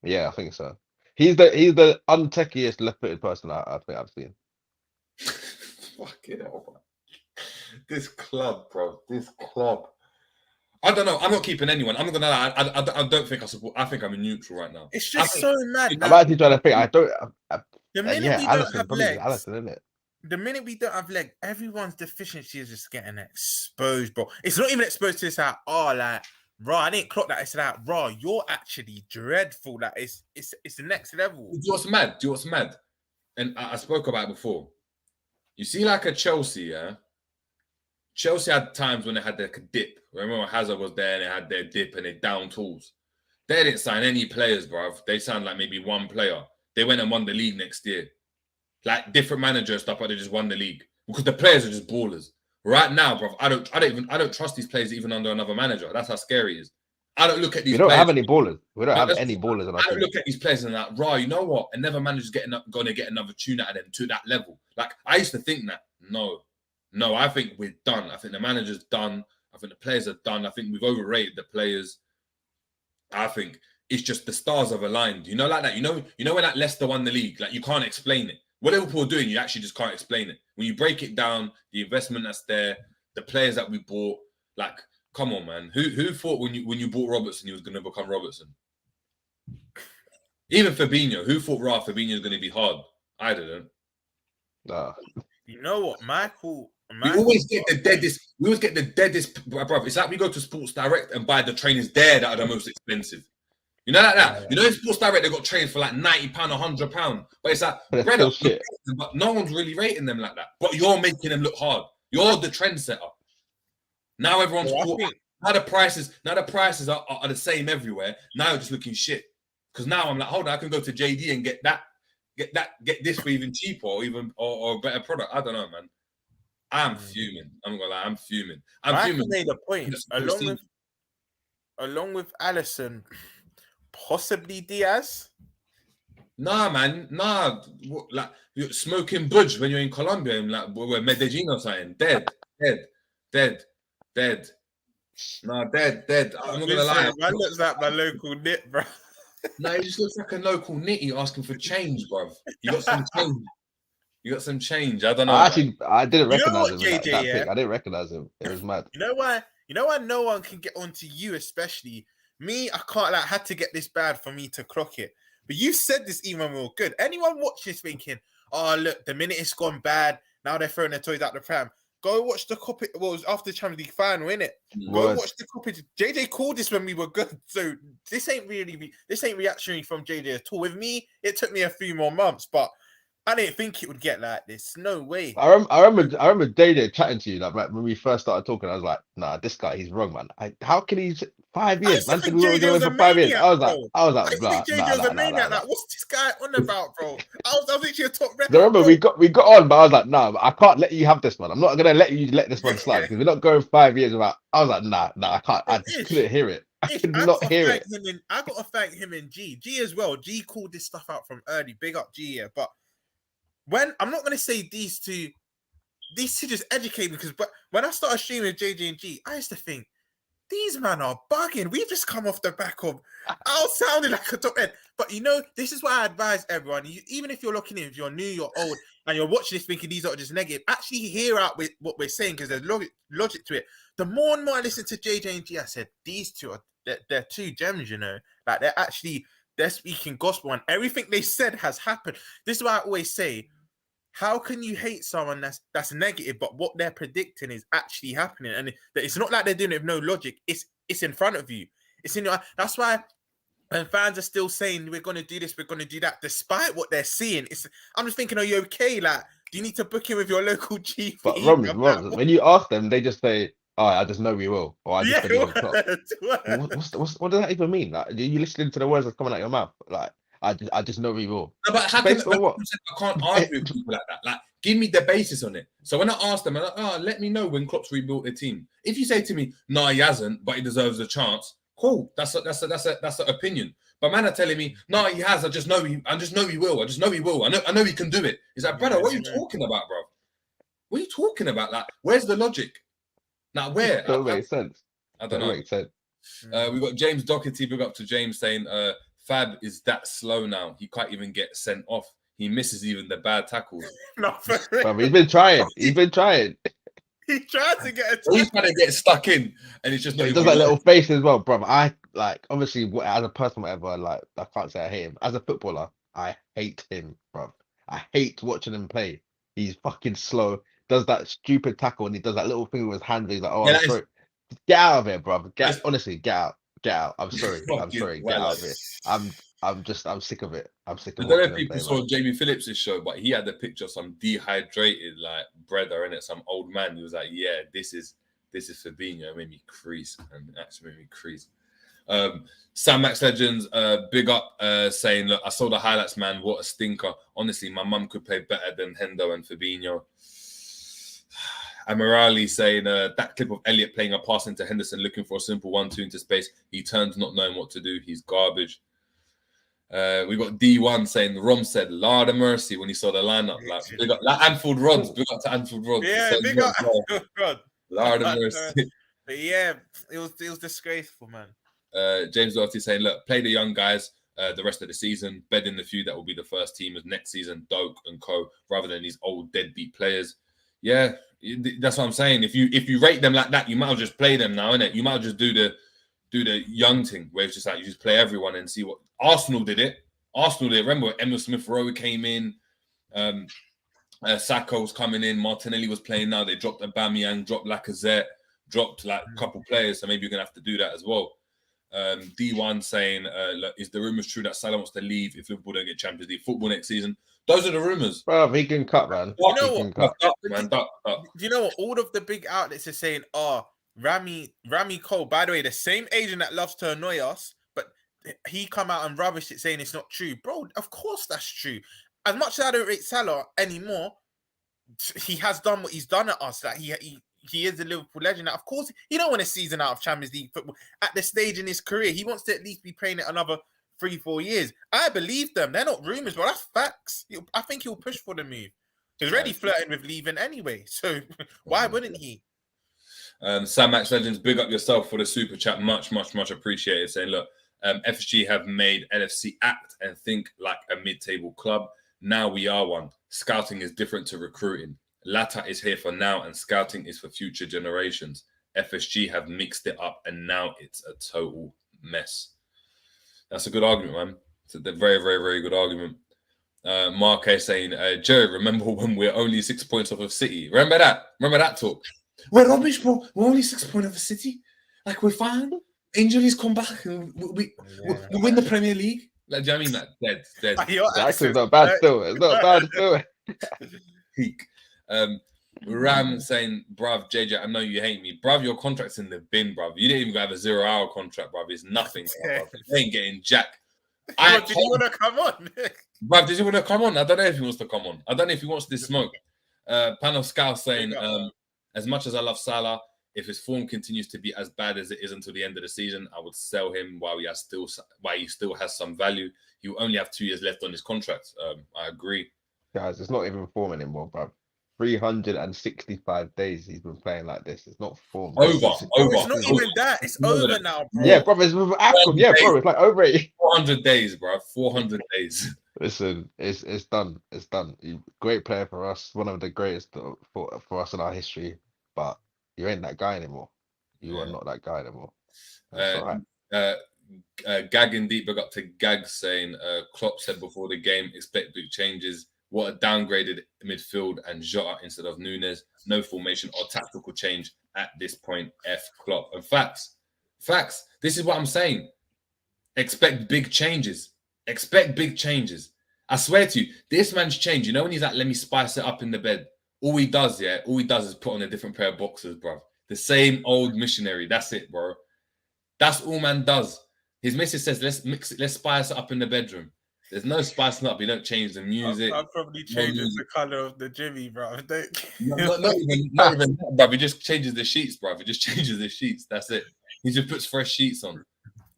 Yeah, I think so. He's the untechiest left-footed person I think I've seen. Fucking hell, man. This club, bro. This club. I don't know. I'm not keeping anyone. I'm not gonna lie. I don't think I support. I think I'm in neutral right now. It's just so mad. I'm actually trying to think. I don't. The minute yeah, we Alisson, don't have probably legs, Alisson, isn't it? the minute we don't have leg, everyone's deficiency is just getting exposed, bro. It's not even exposed to this like, oh, like, bro, I didn't clock that. It's like, bro, you're actually dreadful. Like, it's the next level. Do you know what's mad? And I spoke about it before. You see, like a Chelsea, yeah. Chelsea had times when they had their dip. Remember when Hazard was there and they had their dip and they down tools. They didn't sign any players, bruv. They signed like maybe one player. They went and won the league next year. Like different manager and stuff, but they just won the league because the players are just ballers. Right now, bruv, I don't trust these players even under another manager. That's how scary it is. I don't look at these. We don't players. have any ballers. We don't have any ballers. I don't look at these players and like, raw. You know what? Another manager's going to get another tune out of them to that level. Like I used to think that. No, I think we're done. I think the manager's done. I think the players are done. I think we've overrated the players. I think it's just the stars have aligned. You know, like that. You know when that Leicester won the league, like you can't explain it. What Liverpool are doing, you actually just can't explain it. When you break it down, the investment that's there, the players that we bought, like, come on, man. Who thought when you bought Robertson, he was going to become Robertson? Even Fabinho, who thought Fabinho was going to be hard? I didn't. Nah. You know what, Michael? We always get the deadest, bro. It's like we go to Sports Direct and buy the trainers there that are the most expensive. You know like that? Yeah. You know in Sports Direct, they got trainers for like £90, £100. But it's like, but no one's really rating them like that. But you're making them look hard. You're the trendsetter. Now everyone's now the prices are the same everywhere. Now you're just looking shit. Because now I'm like, hold on, I can go to JD and get this for even cheaper or even or a better product. I don't know, man. I'm fuming. I'm gonna lie, I'm fuming. Michael made a point. Along with Alisson, possibly Diaz. Nah, man. Nah. Like you're smoking budge when you're in Colombia and like where Medellin or something. Dead. Nah, dead. I'm not gonna lie. Man looks like my local nit, bro. No, he just looks like a local nitty asking for change, bro. You got some change. I don't know. I didn't recognize him. JJ, I didn't recognize him. It was mad. You know why no one can get onto you, especially me. I can't had to get this bad for me to clock it. But you said this even more good. Anyone watch this thinking, oh look, the minute it's gone bad, now they're throwing their toys out the pram. Go watch the copy. Well, it was after the Champions League final, innit? Go watch the copy. JJ called this when we were good. So this ain't reactionary from JJ at all. With me, it took me a few more months, but I didn't think it would get like this. No way. I remember JJ chatting to you like when we first started talking. I was like, nah, this guy, he's wrong, man. How can he 5 years? Man said we were going for 5 years. I was like, blah. JJ was a maniac. Like, what's this guy on about, bro? I was literally a top record. I remember we got on, but I was like, nah, I can't let you have this one. I'm not gonna let this one slide because we're not going 5 years without. I was like, nah, I can't. I just couldn't hear it. I could not hear it. I got to thank him and G as well. G called this stuff out from early. Big up G, yeah, but. When I'm not going to say these two just educate me because when I started streaming JJ and G, I used to think these men are bugging. We've just come off the back of I was sounding like a top end. But this is why I advise everyone, even if you're looking in, if you're new, you're old, and you're watching this thinking these are just negative, actually hear out with what we're saying because there's logic to it. The more and more I listen to JJ and G, I said these two they're two gems, like they're speaking gospel and everything they said has happened. This is why I always say, how can you hate someone that's negative, but what they're predicting is actually happening? And it's not like they're doing it with no logic. It's in front of you. It's in your. That's why when fans are still saying we're going to do this, we're going to do that, despite what they're seeing. I'm just thinking, are you okay? Like, do you need to book in with your local GP? But Romz, when you ask them, they just say, "Oh, I just know we will," or "I just believe in Klopp." What does that even mean? Like, you listening to the words that's coming out your mouth? Like, I just know we will. No, but how can I can't argue with people like that? Like, give me the basis on it. So when I ask them, I'm like, let me know when Klopp's rebuilt the team. If you say to me, no, he hasn't, but he deserves a chance. Cool, that's an opinion. But man are telling me, no, he has. I just know he will. I just know he can do it. Is like, brother, what are you talking about, bro? What are you talking about? Like, where's the logic? Like, where? Don't make sense. I don't know. Make sense. We got James Doherty. Big up to James saying, Fab is that slow now. He can't even get sent off. He misses even the bad tackles. He's been trying. He tried to get a He's trying to get stuck in, and it's just not He even does that little face as well, bro. I like obviously as a person, whatever. Like I can't say I hate him. As a footballer, I hate him, bro. I hate watching him play. He's fucking slow. Does that stupid tackle, and he does that little thing with his hand. He's like, "Oh, Yeah, I'm sorry." Get out of here, bro. That's- Honestly, get out. Get out. I'm sorry. I'm Fucking sorry. Get well, out of here. I'm sick of it. I'm sick I of don't know watching if him people play, saw man. Jamie Phillips' show, but he had the picture of some dehydrated like brother in it, some old man. He was like, "Yeah, this is Fabinho." It made me crease, and actually made me crease. Sam Max Legends, big up, saying, "Look, I saw the highlights, man. What a stinker! Honestly, my mum could play better than Hendo and Fabinho." Amirali saying that clip of Elliot playing a pass into Henderson, looking for a simple 1-2 into space. He turns, not knowing what to do. He's garbage. We got D1 saying Romz said, "Lord of mercy," when he saw the lineup. Like, big up, like Anfield Rods, big up to Anfield Rods. Yeah, So, big up Anfield Rod. Lord of mercy. But yeah, it was disgraceful, man. James Doherty saying, "Look, play the young guys the rest of the season, bed in the few that will be the first teamers next season, Doak and co, rather than these old deadbeat players." Yeah, that's what I'm saying. If you rate them like that, you might as well just play them now, innit? You might as well just do the young thing where it's just like you just play everyone and see what Arsenal did it. Remember when Emil Smith Rowe came in, Sacco was coming in, Martinelli was playing now. They dropped Aubameyang, dropped Lacazette, dropped like a couple players. So maybe you're gonna have to do that as well. D1 saying, look, is the rumors true that Salah wants to leave if Liverpool don't get Champions League football next season? Those are the rumors. Bro, he can cut, man. You know He can what? cut. Do you know what? All of the big outlets are saying, "Oh, Rami Cole." By the way, the same agent that loves to annoy us, but he come out and rubbish it, saying it's not true, bro. Of course that's true. As much as I don't rate Salah anymore, he has done what he's done at us. Like he is a Liverpool legend. Now, of course, he don't want a season out of Champions League football at this stage in his career. He wants to at least be playing it another 3-4 years. I believe them. They're not rumors, but that's facts. I think he'll push for the move. He's already flirting with leaving anyway, so why wouldn't he? Sam Max Legends, big up yourself for the super chat. Much appreciated. Saying, look, FSG have made LFC act and think like a mid-table club. Now we are one. Scouting is different to recruiting. Latta is here for now, and scouting is for future generations. FSG have mixed it up, and now it's a total mess. That's a good argument, man. It's a very, very, very good argument. Mark A saying, Joe, remember when we're only 6 points off of City? Remember that? Remember that talk? We're rubbish, bro. We're only 6 points off of City. Like, we're fine. Injuries come back, and we win the Premier League. Like, do you know what I mean? Like, dead. Actually, it's not bad still. It's not bad still. Peak. Ram saying, bruv, JJ, I know you hate me. Bruv, your contract's in the bin, bruv. You didn't even have a 0-hour contract, bruv. It's nothing, bruv. You ain't getting jack. Did you want to come on? Bruv, did you want to come on? I don't know if he wants to come on. I don't know if he wants this smoke. Panel Scout saying, as much as I love Salah, if his form continues to be as bad as it is until the end of the season, I would sell him while he still has some value. He will only have 2 years left on his contract. I agree. Guys, it's not even form anymore, bro. 365 days he's been playing like this. It's not form. Over. It's not even that. It's over now, bro. Yeah, bro. It's with Akron. Yeah, bro. It's like over 400 days, bro. 400 days. Listen, it's done. It's done. Great player for us. One of the greatest for us in our history. But you ain't that guy anymore. You are not that guy anymore. That's all right. Gagging deep, I got to Gag saying, Klopp said before the game, expect big changes. What a downgraded midfield and Jota instead of Nunes. No formation or tactical change at this point. F Klopp. And facts. This is what I'm saying. Expect big changes. Expect big changes. I swear to you, this man's changed. You know when he's like, let me spice it up in the bed. All he does is put on a different pair of boxers, bro. The same old missionary. That's it, bro. That's all man does. His missus says, let's spice it up in the bedroom. There's no spicing up. You don't change the music. I'll probably change the color of the Jimmy, bro. Not even that, bro. He just changes the sheets, bro. He just changes the sheets. That's it. He just puts fresh sheets on.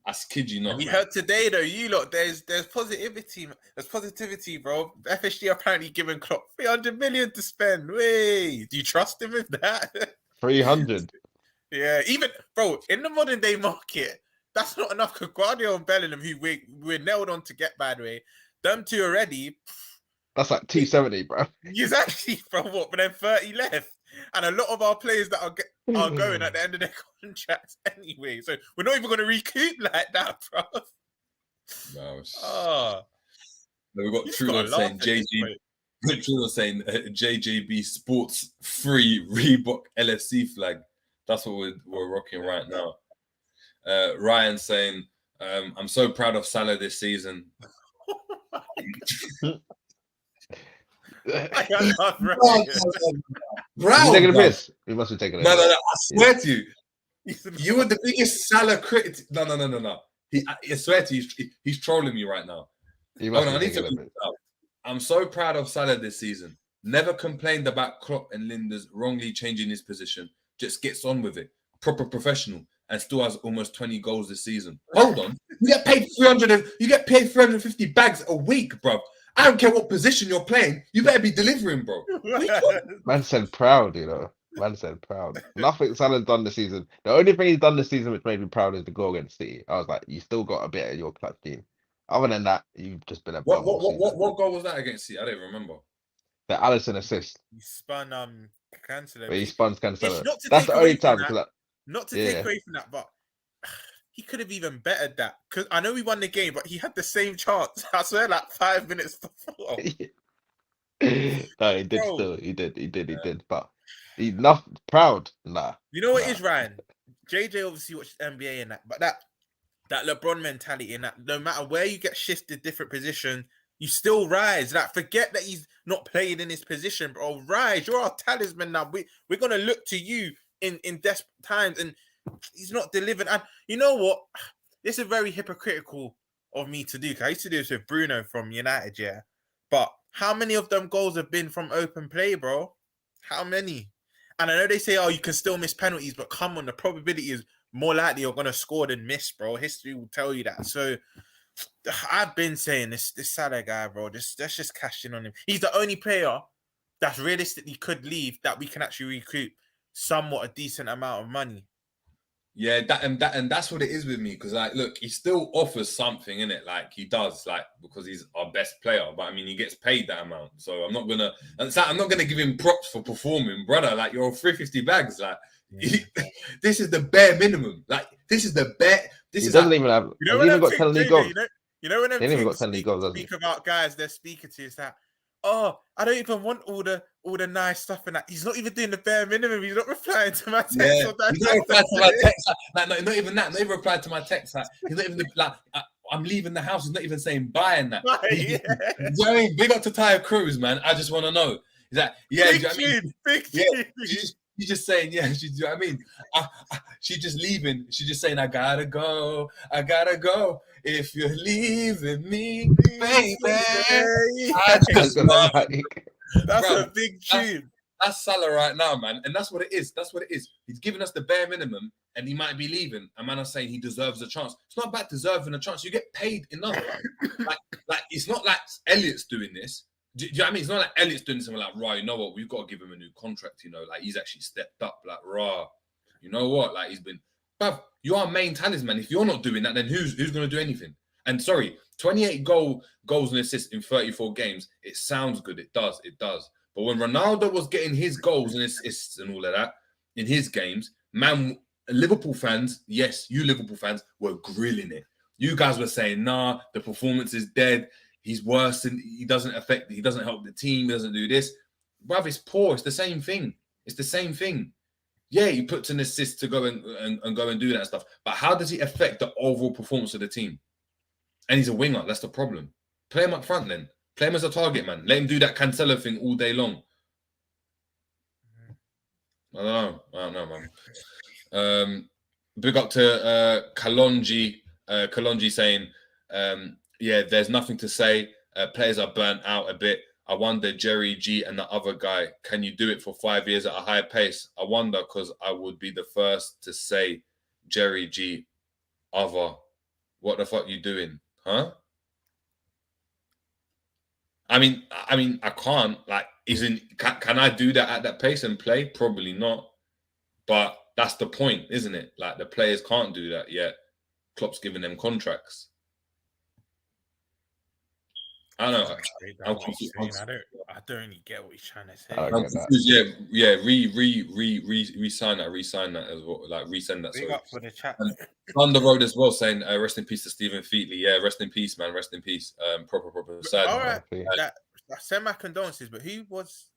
I kid you not. We heard today, though, you lot, there's positivity. There's positivity, bro. FSG apparently giving Klopp 300 million to spend. Wait, do you trust him with that? 300. Yeah, even, bro, in the modern day market, that's not enough. Guardiola and Bellingham, who we're nailed on to get, by the way, them two already. That's like 270, bro. Exactly, bro. What? But then 30 left. And a lot of our players that are going at the end of their contracts anyway. So we're not even going to recoup like that, bro. No, we've got Trudeau saying Trudeau saying JJB Sports Free Reebok LFC flag. That's what we're rocking right now. Ryan saying, I'm so proud of Salah this season. I love Ryan. Taking a piss. He must be taking a piss. No. I swear to you, you were the biggest Salah critic. No. I swear to you, he's trolling me right now. I'm so proud of Salah this season. Never complained about Klopp and Linde's wrongly changing his position. Just gets on with it. Proper professional. And still has almost 20 goals this season. Hold on. You get paid 350 bags a week, bro. I don't care what position you're playing. You better be delivering, bro. Man said proud, you know. Man said proud. Nothing Salah's done this season. The only thing he's done this season which made me proud is the goal against City. I was like, you still got a bit of your clutch team. Other than that, you've just been a What goal was that against City? I don't remember. The Alisson assist. He spun Cancelo. He spun Cancelo. That's the only time. Not to take away from that, but he could have even bettered that. Because I know we won the game, but he had the same chance. I swear, like 5 minutes before. No, he did still. He did. But he's not proud. Nah. You know what it is, Ryan? JJ obviously watched NBA and that, but that LeBron mentality and that no matter where you get shifted different position, you still rise. Like, forget that he's not playing in his position, bro. Rise. You're our talisman now. We're gonna look to you in desperate times, and he's not delivered. And you know what? This is very hypocritical of me to do. Because I used to do this with Bruno from United, yeah. But how many of them goals have been from open play, bro? How many? And I know they say, oh, you can still miss penalties, but come on, the probability is more likely you're gonna score than miss, bro. History will tell you that. So I've been saying this Salah guy, bro. Let's just cash in on him. He's the only player that realistically could leave that we can actually recoup somewhat a decent amount of money. Yeah, that's what it is with me. Because like, look, he still offers something in it. Like he does, like because he's our best player. But I mean, he gets paid that amount. So I'm not gonna give him props for performing, brother. Like you're 350 bags. Like this is the bare minimum. Like this is the bare. This he is doesn't like, even have. You know when even got 10 league goals. You know when them even got 10 league goals. Speak about guys they're speaking to is that. Oh, I don't even want all the nice stuff and that. He's not even doing the bare minimum. He's not replying to my text. Yeah, he's not replying to my text. Like, no, not even that. Not even replying to my text. Like, he's not even like, I'm leaving the house. He's not even saying bye and that. You know what I mean? Big up to Tyre Cruz, man. I just want to know. Is that big tune. She's just saying, yeah. You know what I mean? She's just leaving. She's just saying, I gotta go. If you're leaving me, baby, I just love you. That's a big tune. That's Salah right now, man. And that's what it is. He's giving us the bare minimum and he might be leaving. A man is saying he deserves a chance. It's not about deserving a chance. You get paid enough. like it's not like Elliot's doing this. Do you know what I mean? It's not like Elliot's doing something like, right, you know what? We've got to give him a new contract, you know? Like, he's actually stepped up, like, rah. You know what? Like, he's been... Bruv, you are main talisman. If you're not doing that, then who's going to do anything? And sorry, 28 goals and assists in 34 games, it sounds good. It does. But when Ronaldo was getting his goals and assists and all of that in his games, man, Liverpool fans, yes, you Liverpool fans were grilling it. You guys were saying, nah, the performance is dead. He's worse and he doesn't help the team, he doesn't do this. Bruv, it's poor. It's the same thing. Yeah, he puts an assist to go and go and do that stuff. But how does he affect the overall performance of the team? And he's a winger. That's the problem. Play him up front then. Play him as a target man. Let him do that Cancelo thing all day long. I don't know, man. Big up to Kalonji. Kalonji saying, yeah, there's nothing to say. Players are burnt out a bit. I wonder, Jerry G and the other guy, can you do it for 5 years at a high pace? I wonder, because I would be the first to say, Jerry G, other, what the fuck you doing? Huh? I mean, I can't. Like, can I do that at that pace and play? Probably not. But that's the point, isn't it? Like, the players can't do that yet. Klopp's giving them contracts. I don't know. I'm What he's confused. saying. I don't really get what he's trying to say. I I'm don't get that. confused. Yeah. Resign that as well. Like resend that. Big Sorry. up for the chat. And on the road as well, saying rest in peace to Stephen Featley. Yeah, rest in peace, man. Rest in peace. Proper sad. All right, I send my condolences. But he was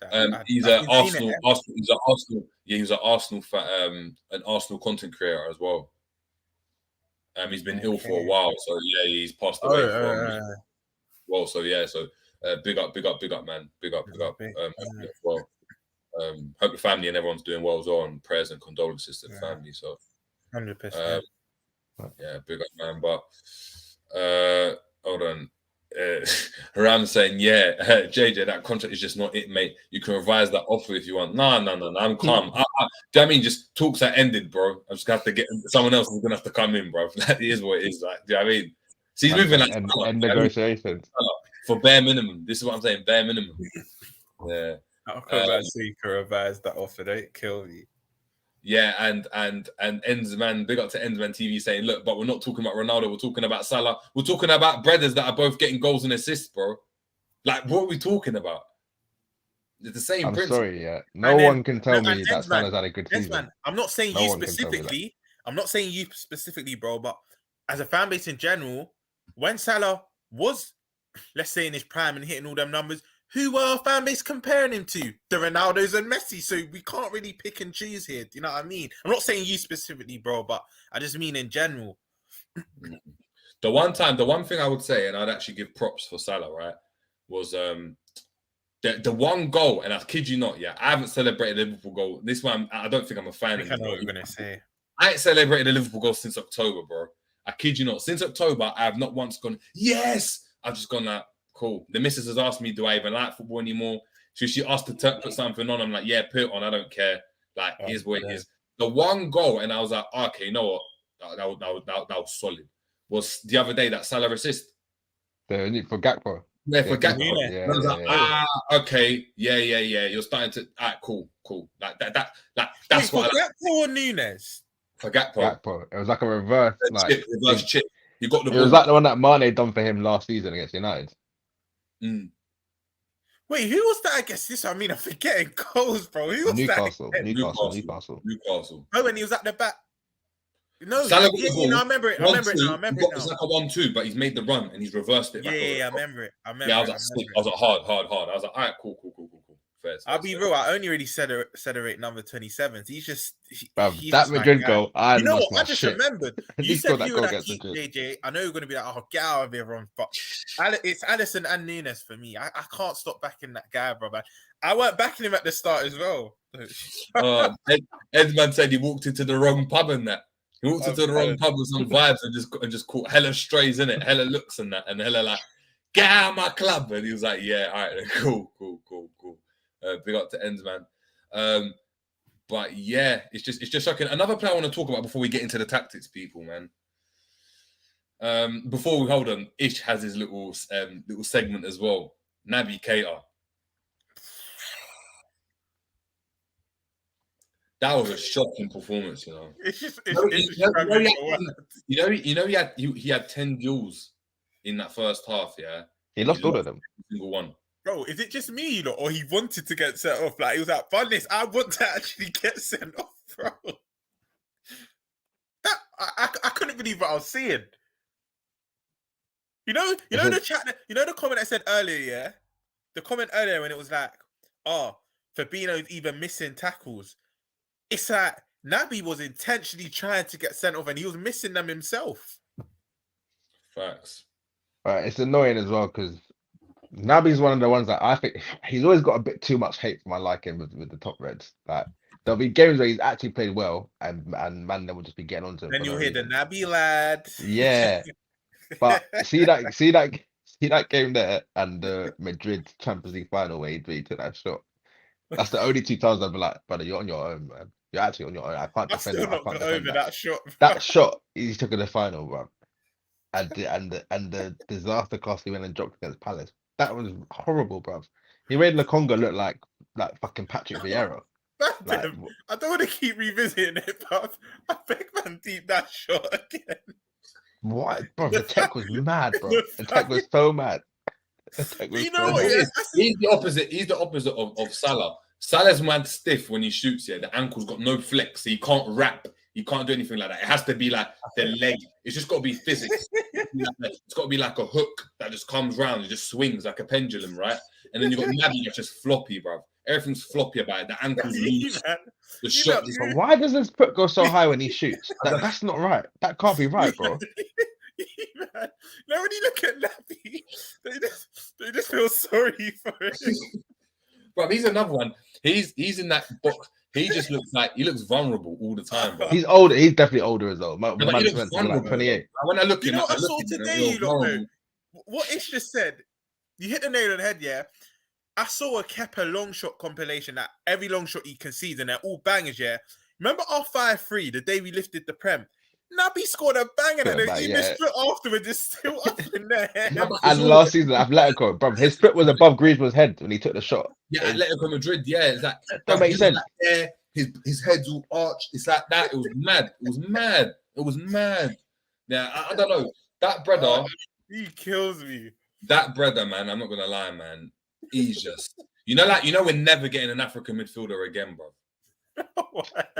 that? He's an Arsenal. He's an Arsenal. Yeah, he was an Arsenal an Arsenal content creator as well. He's been ill for a while, so yeah, he's passed away well. So yeah, so big up, man. Big up. Well, hope the family and everyone's doing well as well, and prayers and condolences to the family. So 100%. Yeah, big up, man. But hold on. Haram saying, yeah, JJ, that contract is just not it, mate. You can revise that offer if you want. No, I'm calm. Do you know what I mean? Just talks that ended, bro. I'm just gonna have to get someone else is gonna have to come in, bro. That is what it is. Like, do you know what I mean? So he's moving like and negotiations for bare minimum. This is what I'm saying, bare minimum. Yeah. I'll come back so you can revise that offer. Don't kill me. Yeah, and Ensman, big up to Ensman TV saying, look, but we're not talking about Ronaldo, we're talking about Salah, we're talking about brothers that are both getting goals and assists, bro. Like, what are we talking about? It's the same principle. Sorry, yeah. No one can tell me that Salah's had a good season. I'm not saying you specifically. I'm not saying you specifically, bro, but as a fan base in general, when Salah was, let's say, in his prime and hitting all them numbers, who were our fan base comparing him to? The Ronaldos and Messi. So we can't really pick and choose here. Do you know what I mean? I'm not saying you specifically, bro, but I just mean in general. The one thing I would say, and I'd actually give props for Salah, right, was the one goal, and I kid you not, yeah, I haven't celebrated a Liverpool goal. This one, I don't think I'm a fan of. I know what you're going to say. I ain't celebrated a Liverpool goal since October, bro. I kid you not. Since October, I have not once gone, yes! I've just gone like, cool. The missus has asked me, do I even like football anymore? So she asked to put something on. I'm like, yeah, put it on. I don't care. Like, here's what it is. The one goal, and I was like, okay, you know what? That was solid. Was the other day that Salah assist. For Gakpo. Yeah, for Gakpo. Yeah, I was like, okay, yeah. You're starting to, cool. Like that's what. For Gakpo or Nunes? For Gakpo. It was like a reverse chip. You got the ball. It was like the one that Mane done for him last season against United. Wait, who was that against this? I mean, I'm forgetting goals, bro. Who was Newcastle. Oh, and he was at the back. No, Salah I remember it. It's like a 1-2, but he's made the run and he's reversed it. Yeah, I remember it. I was like, hard. I was like, all right, cool. Fair, I'll be real. I only really celebrate number 27. He's just that Madrid goal. You know what? I just remembered. You said you were that heat, JJ. I know you're going to be like, oh, get out of here, everyone. But it's Alisson and Nunes for me. I can't stop backing that guy, bro. Man. I weren't backing him at the start as well. Edman said he walked into the wrong pub and that. He walked into the wrong pub with some vibes and just caught hella strays in it, hella looks and that, and hella like, get out of my club. And he was like, yeah, all right, cool. Big up to Ends, man. But yeah, it's just shocking. Another player I want to talk about before we get into the tactics, people, man. Before we hold on, Ish has his little segment as well. Naby Keita. That was a shocking performance, you know. He had 10 duels in that first half, yeah. He lost all of them. Single one. Bro, is it just me, you know, or he wanted to get sent off? Like, he was like, "Funness, I want to actually get sent off, bro." That I couldn't believe what I was seeing. You know the chat. You know the comment I said earlier, yeah. The comment earlier when it was like, "Oh, Fabinho's even missing tackles." It's like Naby was intentionally trying to get sent off, and he was missing them himself. Facts. It's annoying as well because Naby's one of the ones that I think he's always got a bit too much hate for my liking with the top Reds. Like there'll be games where he's actually played well, and man, they will just be getting onto him. Then you'll hear the Naby lad. Yeah, but see that game there and the Madrid Champions League final where he took that shot. That's the only 2 times I've been like, brother, you're on your own, man. You're actually on your own. I can't defend it. I can't defend that shot. That shot he took in the final, bro. And the disaster class he went and dropped against Palace. That was horrible, bro. He made Lokonga look like fucking Patrick Vieira. Like, I don't want to keep revisiting it, but I beg man deep that shot again. What, bro? The tech was mad, bro. The tech was so mad. The tech was You know so what? mad. Yeah, He's the opposite. He's the opposite of Salah. Salah's man stiff when he shoots. Yeah, the ankle's got no flex. So he can't wrap. He can't do anything like that. It has to be like the leg. It's just got to be physics. It's got to be like a hook that just comes round and just swings like a pendulum, right? And then you got Naby that's just floppy, bro. Everything's floppy about it. The ankle's loose. The shot. But why does his foot go so high when he shoots? That's not right. That can't be right, bro. Man. Now when you look at Naby, they just feel sorry for him. Bro, he's another one. He's in that box. He just looks vulnerable all the time, bro. He's older. He's definitely older as well. He looks vulnerable, like 28. When I look You at know him, what I saw today, you lot know? What Ish just said, you hit the nail on the head, yeah? I saw a Kepa long shot compilation that every long shot he concedes and they're all bangers, yeah? Remember our 5-3, the day we lifted the Prem? Naby scored a banger and then his foot afterwards is still up in there. And last season, Atletico, bro, his foot was above Griezmann's head when he took the shot. Yeah, Atletico Madrid, yeah. It's like, that makes sense. Like his head's all arched. It's like that. It was mad. It was mad. Yeah, I don't know. That brother. He kills me. That brother, man, I'm not going to lie, man. He's just... we're never getting an African midfielder again, bro.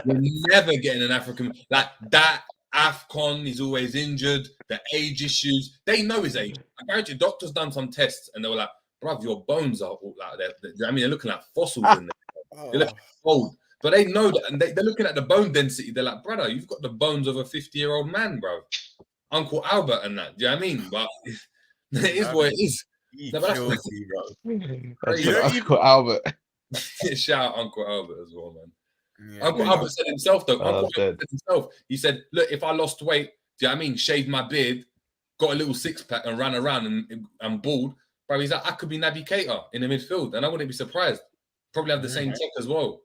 We're never getting an African... Like, that... AFCON, he's always injured, the age issues. They know his age. Apparently, doctors done some tests and they were like, bruv, your bones are all like that. I mean, they're looking like fossils in there. They look old. But they know that, and they're looking at the bone density. They're like, brother, you've got the bones of a 50-year-old man, bro. Uncle Albert and that. Do you know what I mean? But it is what it is. No, but that's Uncle Albert. Shout out Uncle Albert as well, man. Yeah, Uncle Albert said himself, though. Uncle Albert said himself. He said, look, if I lost weight, do you know what I mean? Shaved my beard, got a little six-pack and ran around and bald. Bro, he's like, I could be Naby Keita in the midfield and I wouldn't be surprised. Probably have the same tech as well.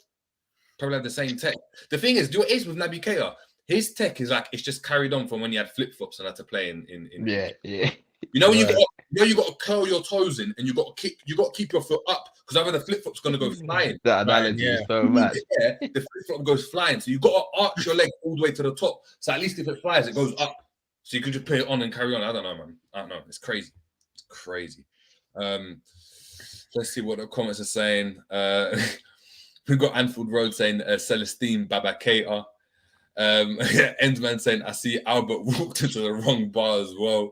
The thing is, do what it is with Naby Keita. His tech is like, it's just carried on from when he had flip-flops and had to play in. Yeah. You know when you got to curl your toes in and you got to keep your foot up because otherwise the flip-flop's going to go flying. That analogy is so mad. Yeah, the flip-flop goes flying. So you got to arch your leg all the way to the top. So at least if it flies, it goes up. So you can just put it on and carry on. I don't know, man. I don't know. It's crazy. It's crazy. Let's see what the comments are saying. We've got Anfield Road saying Celestine Baba Keita. Endman saying, I see Albert walked into the wrong bar as well.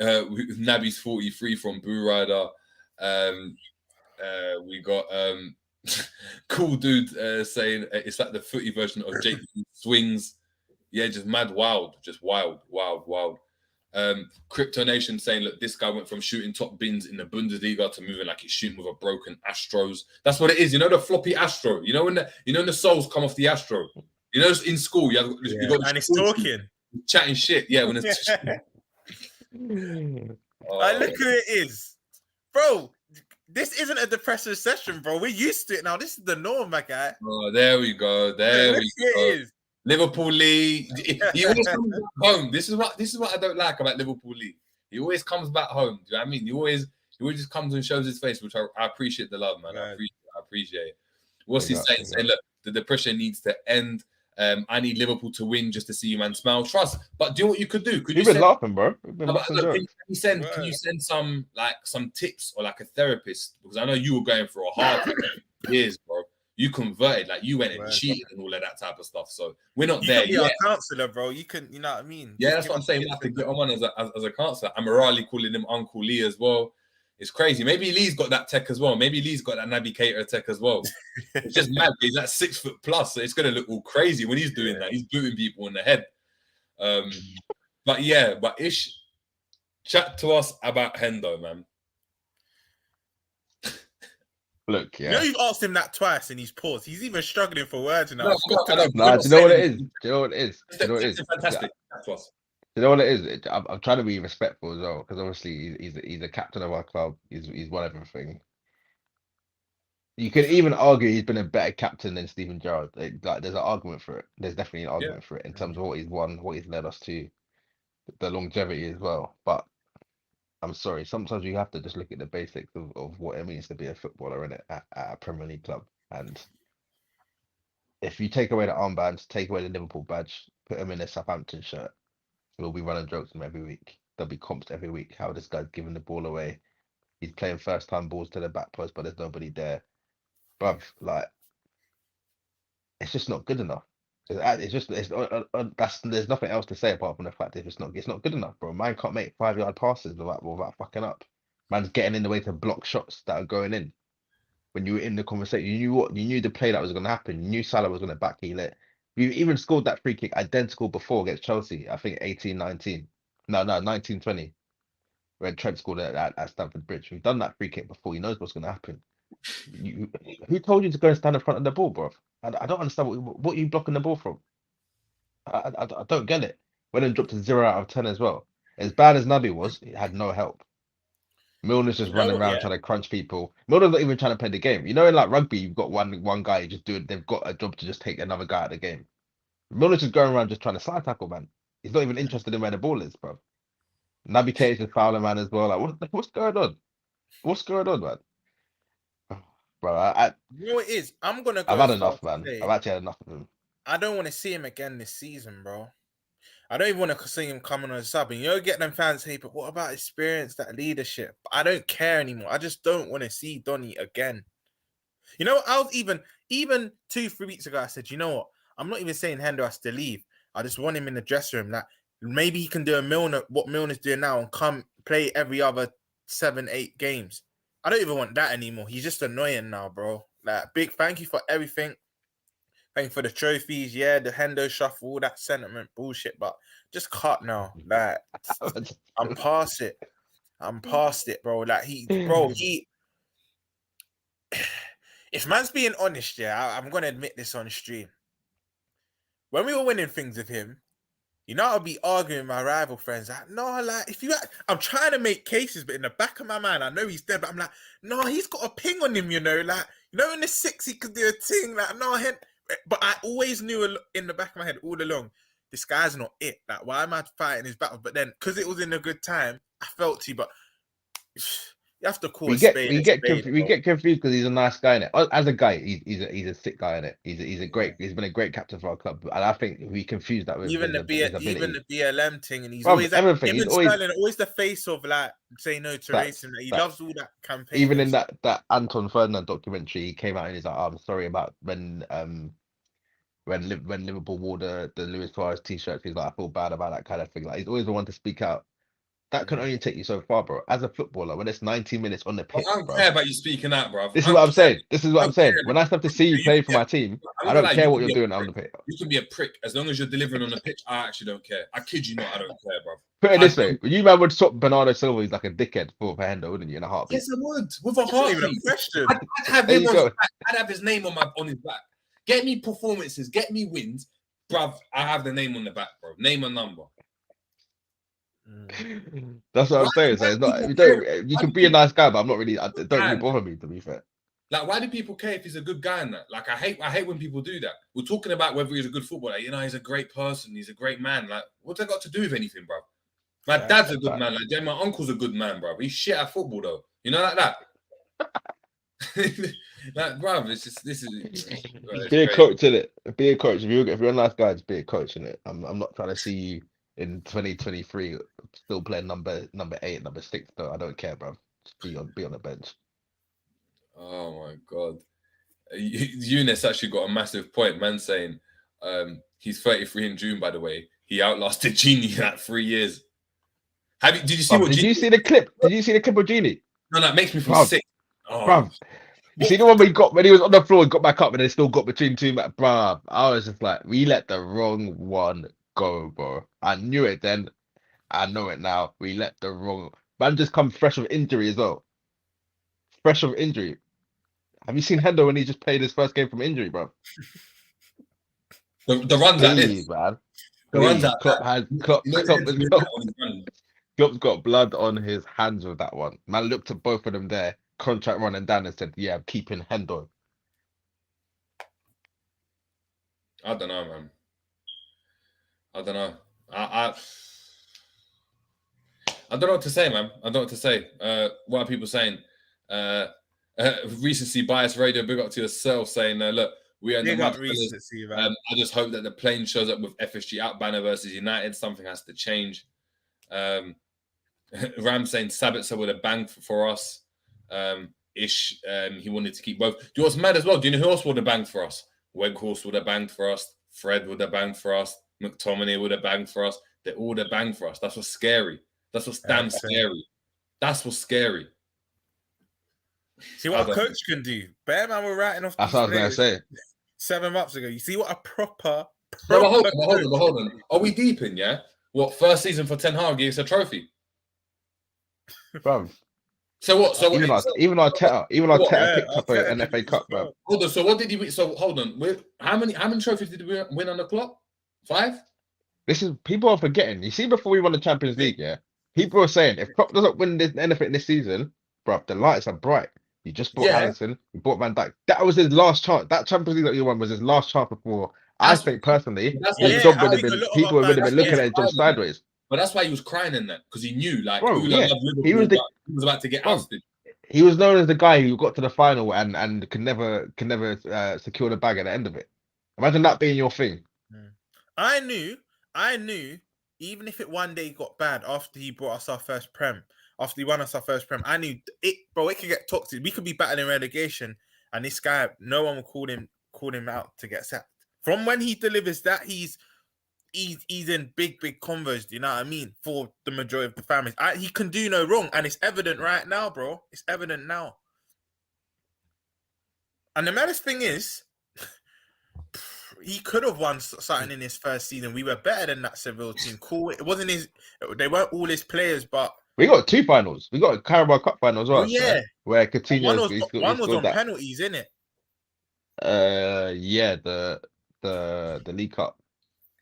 Naby's 43 from Boo Rider. We got Cool Dude saying it's like the footy version of Jake Swings. Yeah, just mad wild. Just wild. Crypto Nation saying, look, this guy went from shooting top bins in the Bundesliga to moving like he's shooting with a broken Astros. That's what it is. You know the floppy Astro. You know when the souls come off the Astro. You know in school you got and it's talking, chatting shit. Yeah, when it's look who it is, bro. This isn't a depressive session, bro. We're used to it now. This is the norm, my guy. Oh, there we go. It is. Liverpool Lee, he always comes back home. This is what I don't like about Liverpool Lee. He always comes back home. Do you know what I mean? He always just comes and shows his face, which I appreciate the love, man. Right. I appreciate it. What's he saying? Saying, look, the depression needs to end. I need Liverpool to win just to see you, man, smile. Trust. But do you know what you could do? You've been laughing, bro. Can you send some tips or like a therapist? Because I know you were going for a hard years, bro. You converted, like you went and cheated and all of that type of stuff. So we're not there yet. A counselor, bro. You can, you know what I mean? Yeah, that's what I'm saying. We have to get on as a counselor. I'm morally calling him Uncle Lee as well. It's crazy. Maybe Lee's got that tech as well. Maybe Lee's got that Naby Keita tech as well. It's just mad. He's like 6 foot plus. So it's gonna look all crazy when he's doing that. He's booting people in the head. But Ish, chat to us about Hendo, man. Look, yeah. You know you've asked him that twice and he's paused. He's even struggling for words now. Do you know what it is? It's fantastic. You know what it is? I'm trying to be respectful as well because obviously he's a captain of our club. He's won everything. You could even argue he's been a better captain than Steven Gerrard. Like there's an argument for it. There's definitely an argument for it in terms of what he's won, what he's led us to, the longevity as well. But I'm sorry, sometimes you have to just look at the basics of what it means to be a footballer in it at a Premier League club. And if you take away the armbands, take away the Liverpool badge, put him in a Southampton shirt, We'll be running jokes on him every week. There'll be comps every week. How this guy's giving the ball away. He's playing first time balls to the back post, but there's nobody there. Bruv, like, it's just not good enough. There's nothing else to say apart from the fact that it's not good enough, bro. Man can't make 5-yard passes without fucking up. Man's getting in the way to block shots that are going in. When you were in the conversation, you knew the play that was going to happen. You knew Salah was going to back heel it. You even scored that free kick identical before against Chelsea. I think 18-19. No, 19-20. When Trent scored at Stamford Bridge. We've done that free kick before. He knows what's going to happen. Who told you to go and stand in front of the ball, bro? I don't understand what you blocking the ball from. I don't get it. When it dropped to 0 out of 10 as well. As bad as Naby was, he had no help. Milner's just running around trying to crunch people. Milner's not even trying to play the game. You know, in like rugby, you've got one guy just doing. They've got a job to just take another guy out of the game. Milner's just going around just trying to slide tackle, man. He's not even interested in where the ball is, bro. Naby Keita's just fouling, man, as well. Like, what's going on? What's going on, man? Bro, you know what it is? I'm gonna. I've had enough, man. I've actually had enough of him. I don't want to see him again this season, bro. I don't even want to see him coming on a sub. And you get them fans say, but what about experience, that leadership? I don't care anymore. I just don't want to see Donny again. You know, I was even 2-3 weeks ago, I said, you know what? I'm not even saying Hendo has to leave. I just want him in the dressing room. Like, maybe he can do what Milner's doing now and come play every other 7-8 games. I don't even want that anymore. He's just annoying now, bro. Like, big thank you for everything. Thank you for the trophies, yeah, the Hendo shuffle, all that sentiment bullshit, but just cut now. Like, I'm past it. I'm past it, bro. Like, if man's being honest, yeah, I'm gonna admit this on stream. When we were winning things with him, you know, I'll be arguing with my rival friends. Like, no, like, I'm trying to make cases, but in the back of my mind, I know he's dead, but I'm like, no, he's got a ping on him, you know, like, you know, in the 6 he could do a thing, like, no, but I always knew in the back of my head all along, this guy's not it. Like, why am I fighting his battle? But then, because it was in a good time, I felt to, but you have to call we get confused because he's a nice guy in it. As a guy, he's a sick guy in it. He's been a great captain for our club, and I think we confuse that with even the BLM thing, and he's always everything. He's always the face of like say no to racism. He loves all that campaign. Even in that Anton Ferdinand documentary, he came out and he's like, oh, I'm sorry about when Liverpool wore the Luis Suarez t-shirt. He's like, I feel bad about that kind of thing. Like, he's always the one to speak out. That can only take you so far, bro. As a footballer, when it's 90 minutes on the pitch, I don't care about you speaking out, bro. This is what I'm saying. When I start to see you play for my team, I don't care what you're doing on the pitch. You can be a prick. As long as you're delivering on the pitch, I actually don't care. I kid you not, I don't care, bro. Put it this way. You man would swap Bernardo Silva, he's like a dickhead for Hendo, wouldn't you, in a heartbeat? Yes, I would. With a heartbeat. Question. I'd have his name on his back. Get me performances, get me wins. Bruv, I have the name on the back, bro. Name and number. That's what I'm saying. So it's not, you can be a nice guy, but I'm not really. It don't really bother me, to be fair. Like, why do people care if he's a good guy in that? Like, I hate when people do that. We're talking about whether he's a good footballer. You know, he's a great person. He's a great man. Like, what's that got to do with anything, bro? My dad's a good man. Like, my uncle's a good man, bro. He's shit at football, though. You know, like that. Like, bro, it's just this is. Be a coach, innit? Be a coach. If you're a nice guy, just be a coach, innit? I'm not trying to see you in 2023 still playing number 8, number 6. No, I don't care, bro. Just be on the bench. Oh my god, Eunice actually got a massive point, man. Saying he's 33 in June. By the way, he outlasted Genie in like 3 years. Did you see what? Did you see the clip? Did you see the clip of Genie? No, that makes me feel sick. Oh. Bruv. You see the one when he was on the floor and got back up and then still got between two, bruv. I was just like, we let the wrong one go, bro. I knew it then. I know it now. We let the wrong man just come fresh of injury as well. Fresh of injury. Have you seen Hendo when he just played his first game from injury, bro? The runs at this, man. The runs at Klopp's got blood on his hands with that one. Man looked at both of them there, contract running down, and said, "Yeah, I'm keeping Hendo." I don't know, man. I don't know. I don't know what to say, man. I don't know what to say. What are people saying? Recency bias radio, big up to yourself, saying, look, We are in the Big up mud. recency, man. I just hope that the plane shows up with FSG out banner versus United. Something has to change. Ram saying Sabitzer would have banged for us. He wanted to keep both. Do you know what's mad as well? Do you know who else would have banged for us? Weghorst would have banged for us. Fred would have banged for us. McTominay would have banged for us. They all would have banged for us. That's what's scary. That's what's damn scary. That's what's scary. See what a coach can do. Bear man, we're writing off. That's what I was gonna say. 7 months ago. You see what a proper. No, but hold on. Are we deep in? Yeah. What first season for Ten Hag gets a trophy? Bro. So what? So even Arteta picked up an FA Cup, bro. Hold on. So what did he win? So hold on. How many trophies did we win on the clock? 5. This is people are forgetting. You see, before we won the Champions League, yeah, people are saying if Klopp doesn't win anything this season, bro, the lights are bright. You just bought Alisson, you bought Van Dijk. That was his last chance. That Champions League that you won was his last chance before. I think personally, his job would have been people would have been looking at his job sideways. But that's why he was crying in that, because he knew, like, bro, he was about to get ousted. He was known as the guy who got to the final and could never secure the bag at the end of it. Imagine that being your thing. I knew, even if it one day got bad after he brought us our first Prem, after he won us our first Prem, I knew it, bro. It could get toxic. We could be battling relegation, and this guy, no one will call him out to get sacked. From when he delivers that, he's in big convos. Do you know what I mean? For the majority of the families, he can do no wrong, and it's evident right now, bro. It's evident now. And the maddest thing is, he could have won something in his first season. We were better than that Seville team. Cool. It wasn't his. They weren't all his players, but we got 2 finals. We got a Carabao Cup final as well. Oh, yeah, where Coutinho one was on penalties, isn't it? Yeah, the League Cup.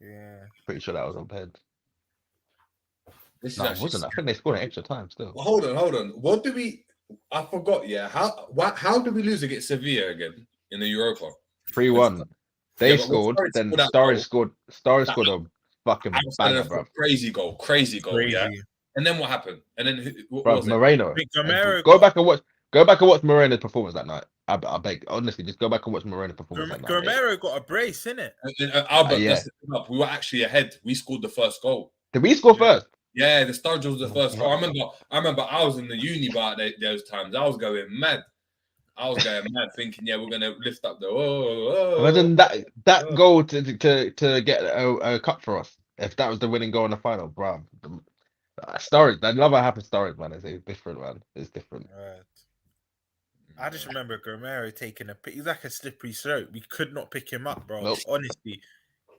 Yeah, pretty sure that was on pen. It wasn't. I think they scored an extra time still. Well, hold on. What do we? I forgot. Yeah, how did we lose against Sevilla again in the Europa? 3-1. They scored. Then Sturridge scored. Sturridge scored a fucking banger, bro. Crazy goal. Yeah. And then what happened? And then what was Moreno. Go back and watch Moreno's performance that night. I beg, honestly, just go back and watch Moreno's performance that night. Romero got a brace, innit? Albert, we were actually ahead. We scored the first goal. Did we score first? Yeah, the Sturridge was the first goal. I remember I was in the uni bar those times. I was going mad. Thinking, yeah, we're gonna lift up the. Imagine that goal to get a cup for us. If that was the winning goal in the final, bro. Sturridge, I love how happy Sturridge, man. It's different, man. It's different. Right. I just remember Romero taking a pick. He's like a slippery slope. We could not pick him up, bro. Nope. Honestly,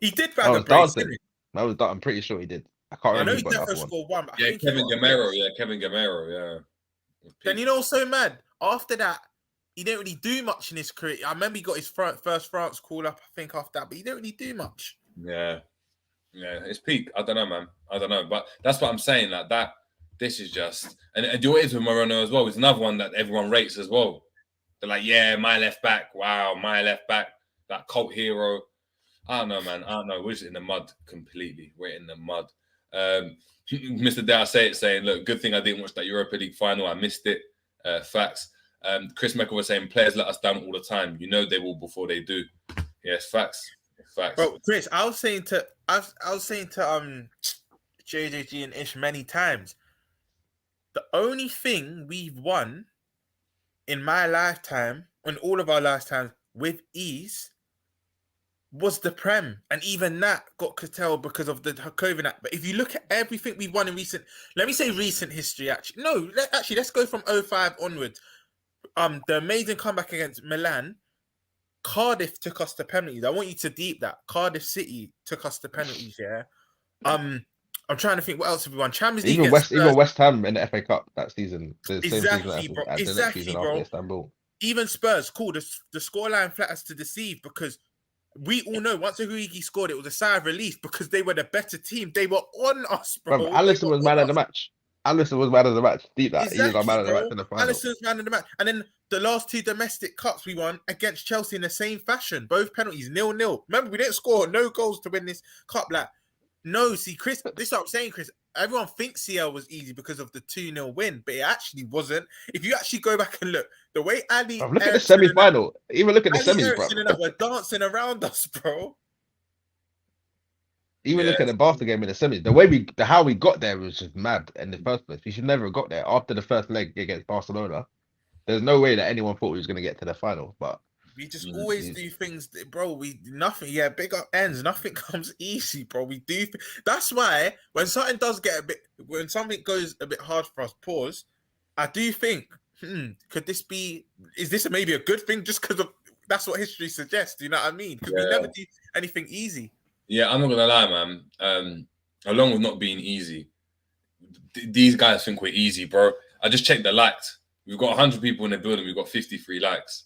he did bag a brace, didn't he? I'm pretty sure he did. I can't remember. I know he definitely scored one. But yeah, Kevin Gamero. Yeah. Then you know, so mad. After that, he didn't really do much in his career. I remember he got his first France call up, I think, after that, but he didn't really do much. Yeah, it's peak. I don't know, man. But that's what I'm saying. Like that, this is just, and do what it is with Moreno as well. It's another one that everyone rates as well. They're like, yeah, my left back. Wow, my left back, that cult hero. I don't know, man. I don't know. We're just in the mud completely. We're in the mud. Mr. Dare saying, look, good thing I didn't watch that Europa League final. I missed it. Facts. Chris Meckle was saying players let us down all the time. You know they will before they do. Yes, facts. Bro, Chris, I was saying to JJG and Ish many times, the only thing we've won in my lifetime, in all of our lifetimes, with ease, was the Prem, and even that got curtailed because of the COVID act. But if you look at everything we've won in recent history, actually, let's go from 2005 onwards. The amazing comeback against Milan, Cardiff took us to penalties. I want you to deep that. Cardiff City took us to penalties. Yeah. I'm trying to think what else have we won. Champions League. Even West Ham in the FA Cup that season. Exactly, bro. Istanbul. Even Spurs, cool. The scoreline flatters to deceive because we all know once Origi scored, it was a sigh of relief because they were the better team. They were on us, bro. Alisson was man of the match. Deep that. Exactly, he was our man of the match in the final. Alisson's man of the match. And then the last 2 domestic cups we won against Chelsea in the same fashion. Both penalties, 0-0. Remember, we didn't score no goals to win this cup. Like, no, see, Chris, this is what I'm saying, Chris. everyone thinks CL was easy because of the 2-0 win, but it actually wasn't. If you actually go back and look, the way Ali Bro, look at the Eriksson semi-final. Even look at the Ali semis, bro. Eriksson and that were dancing around us, bro. Even Yeah. look at the Barca game in the semis. How we got there was just mad in the first place. We should never have got there after the first leg against Barcelona. There's no way that anyone thought we was going to get to the final, but We just always do things, bro. Nothing. Yeah, big up ends. Nothing comes easy, bro. We do. That's why when something does get when something goes a bit hard for us, pause. I do think, could this be? Is this maybe a good thing? Just because of that's what history suggests. Do you know what I mean? Because we never do anything easy. Yeah, I'm not gonna lie, man. Along with not being easy, these guys think we're easy, bro. I just checked the likes. We've got 100 people in the building. We've got 53 likes.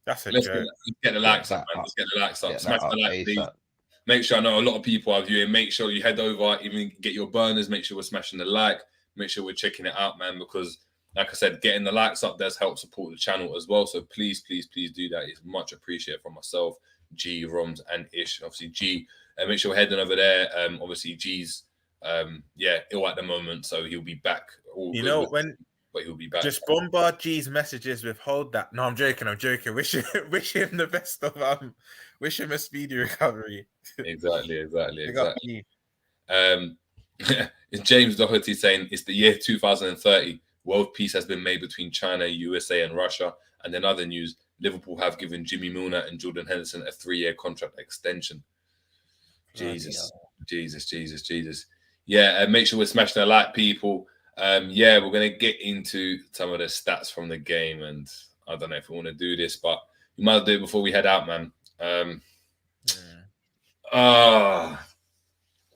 That's a Let's joke. get the likes up, man. Let's get the likes up. Smash the like, please. ASAP. Make sure I know a lot of people are viewing. Make sure you head over, even get your burners. Make sure we're smashing the like. Make sure we're checking it out, man. Because, like I said, getting the likes up does help support the channel as well. So please, please, please do that. It's much appreciated from myself, G, Romz, and Ish. Obviously, G. And make sure we're heading over there. Obviously, G's, ill at the moment, so he'll be back. But he'll be back. Just bombard G's messages with "hold that." No, I'm joking. Wish him the best of wish him a speedy recovery. Exactly. It's James Doherty saying it's the year 2030. World peace has been made between China, USA, and Russia. And in other news, Liverpool have given Jimmy Milner and Jordan Henderson a 3-year contract extension. Jesus. Yeah, make sure we're smashing a like, people. We're going to get into some of the stats from the game, and I don't know if we want to do this, but we might do it before we head out, man.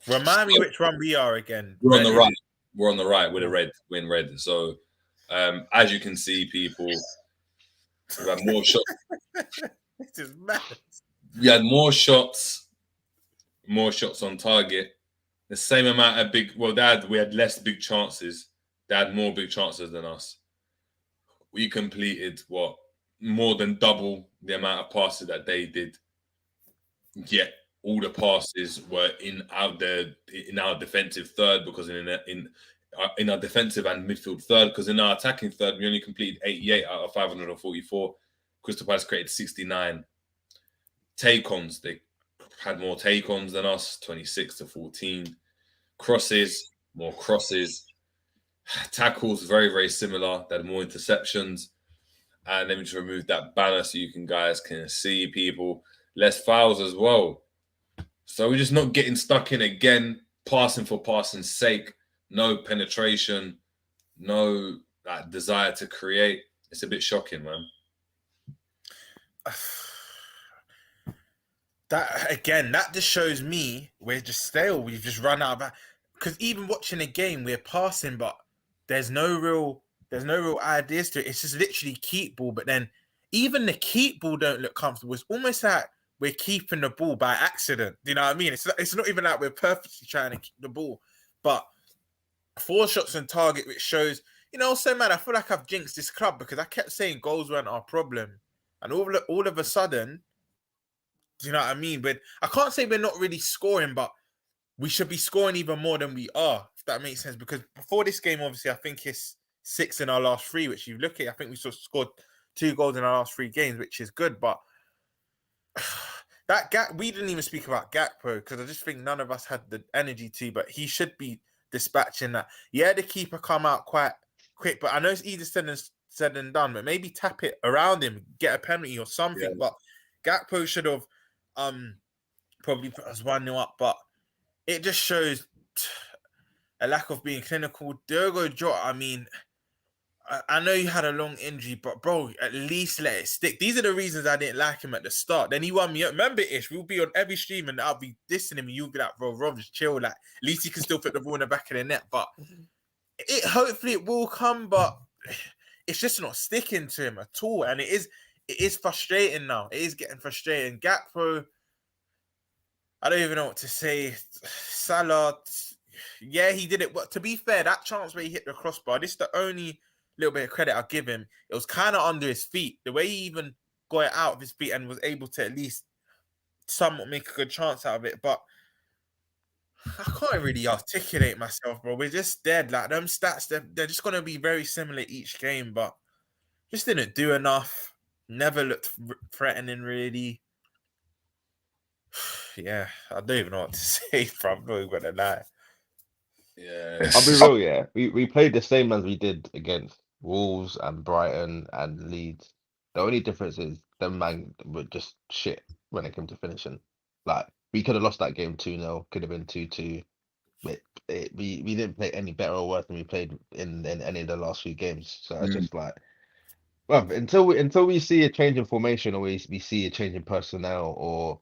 Remind me which one we are again. We're on the right. We're on the right with a red. We're in red. So, as you can see, people, we had more shots. This is mad. We had more shots on target. The same amount of we had less big chances. They had more big chances than us. We completed more than double the amount of passes that they did. Yet all the passes were in our defensive third, because in our defensive and midfield third, because in our attacking third we only completed 88 out of 544. Crystal Palace created 69. Take-ons, they had more take-ons than us, 26 to 14. Crosses, more crosses. Tackles, very, very similar. They had more interceptions. And let me just remove that banner so you guys can see, people. Less fouls as well. So we're just not getting stuck in again, passing for passing's sake. No penetration, no desire to create. It's a bit shocking, man. That just shows me we're just stale. We've just run out of, because even watching a game, we're passing, but there's no real ideas to it. It's just literally keep ball, but then even the keep ball don't look comfortable. It's almost like we're keeping the ball by accident. Do you know what I mean? It's not even like we're purposely trying to keep the ball, but 4 shots on target, which shows, so man, I feel like I've jinxed this club because I kept saying goals weren't our problem, and all of a sudden, do you know what I mean? But I can't say we're not really scoring, but we should be scoring even more than we are, if that makes sense. Because before this game, obviously, I think it's 6 in our last 3, which you look at, I think we scored 2 goals in our last 3 games, which is good. But that gap, we didn't even speak about Gakpo, because I just think none of us had the energy to, but he should be dispatching that. Yeah, the keeper come out quite quick, but I know it's easier said than done, but maybe tap it around him, get a penalty or something. Yeah. But Gakpo should have probably put us 1-0 up, but it just shows a lack of being clinical. Diogo Jota, I mean, I know you had a long injury, but bro, at least let it stick. These are the reasons I didn't like him at the start. Then he won me up. Remember, Ish, we'll be on every stream and I'll be dissing him and you'll be like, bro, Romz, chill. Like, at least he can still put the ball in the back of the net. But hopefully it will come, but it's just not sticking to him at all. And it is frustrating now. It is getting frustrating. Gakpo, I don't even know what to say. Salah, yeah, he did it. But to be fair, that chance where he hit the crossbar, this is the only little bit of credit I'll give him. It was kind of under his feet. The way he even got it out of his feet and was able to at least somewhat make a good chance out of it. But I can't really articulate myself, bro. We're just dead. Like them stats, they're just gonna be very similar each game, but just didn't do enough. Never looked threatening, really. Yeah, I don't even know what to say, bro. I'm not even gonna lie. Yeah, I'll be real, yeah. We played the same as we did against Wolves and Brighton and Leeds. The only difference is them man were just shit when it came to finishing. Like we could have lost that game 2-0, could have been 2-2. We didn't play any better or worse than we played in any of the last few games. So it's just like, well, until we see a change in formation or we see a change in personnel or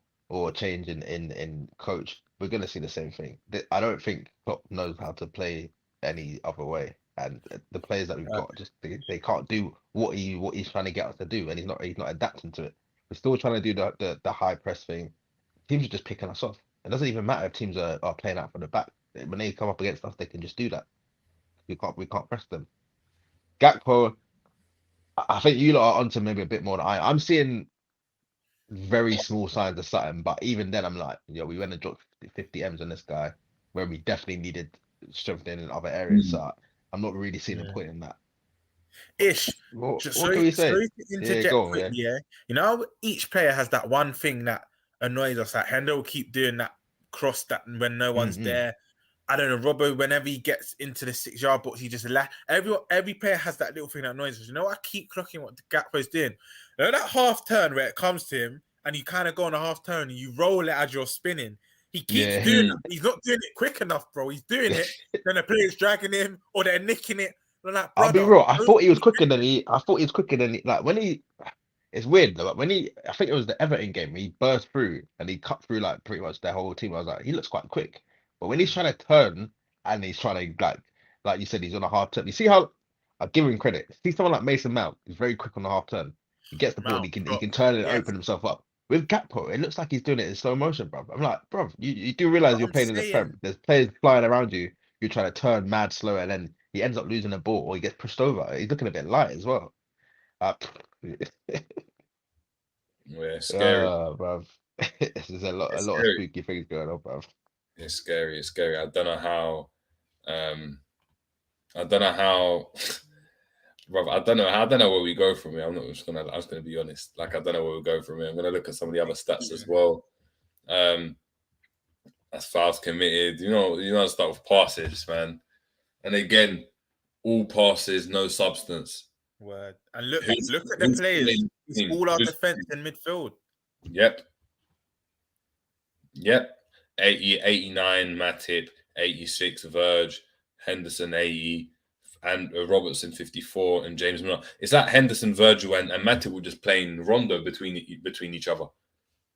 a change in coach, we're gonna see the same thing. I don't think Klopp knows how to play any other way, and the players that we've got just they can't do what he's trying to get us to do, and he's not adapting to it. We're still trying to do the high press thing. Teams are just picking us off. It doesn't even matter if teams are playing out from the back. When they come up against us, they can just do that. We can't press them. Gakpo, I think you lot are onto maybe a bit more than I'm seeing very small signs of something, but even then, I'm like, we went and dropped 50 M's on this guy where we definitely needed strengthening in other areas. So I'm not really seeing a point in that. Ish. What can we say? Sorry to interject quickly, yeah. You know, each player has that one thing that annoys us. Like Hendo will keep doing that cross that when no one's there. I don't know, Robbo, whenever he gets into the 6-yard box, he just every player has that little thing that annoys us. You know, I keep clocking what Gakpo's doing. You know, that half turn where it comes to him and you kind of go on a half turn and you roll it as you're spinning. He keeps doing that. He's not doing it quick enough, bro. He's doing it. Then the player's dragging him or they're nicking it. Like, I'll be real. I thought he was quicker than like when he. It's weird though. But I think it was the Everton game, he burst through and he cut through like pretty much their whole team. I was like, he looks quite quick. But when he's trying to turn and he's trying to like you said, he's on a half turn. You see how I give him credit. See someone like Mason Mount, he's very quick on the half turn. He gets the ball, he can turn it and open himself up. With Gakpo, it looks like he's doing it in slow motion, bro. I'm like, bro, you do realize you're playing in the Prem. There's players flying around you. You're trying to turn mad slow, and then he ends up losing the ball or he gets pushed over. He's looking a bit light as well. Yeah, scary, bro. There's a lot of spooky things going on, bro. It's scary. It's scary. I don't know how. Bro, I don't know where we go from here. I'm just gonna be honest. Like I don't know where we go from here. I'm gonna look at some of the other stats as well. That's fouls committed. You know, start with passes, man. And again, all passes, no substance. Word. And look at the players. It's all our defense and midfield. Yep. 80, 89, Matip, 86, Verge, Henderson, 80, and Robertson, 54, and James Milner. It's like Henderson, Virgil, and Matip were just playing rondo between each other.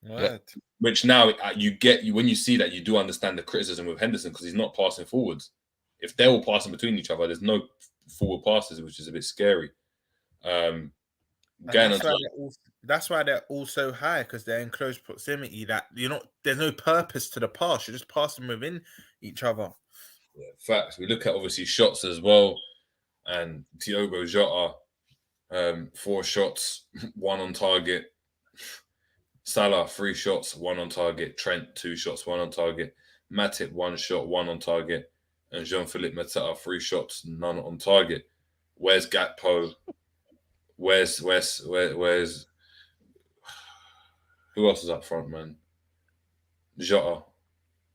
Right. Which now you get when you see that, you do understand the criticism with Henderson because he's not passing forwards. If they're all passing between each other, there's no forward passes, which is a bit scary. That's why they're all so high, because they're in close proximity. That there's no purpose to the pass. You're just passing within each other. Yeah, facts. We look at obviously shots as well, and Diogo Jota, 4 shots, 1 on target. Salah 3 shots, 1 on target. Trent 2 shots, 1 on target. Matip 1 shot, 1 on target, and Jean-Philippe Mateta 3 shots, none on target. Where's Gakpo? Where's who else is up front, man? Jota,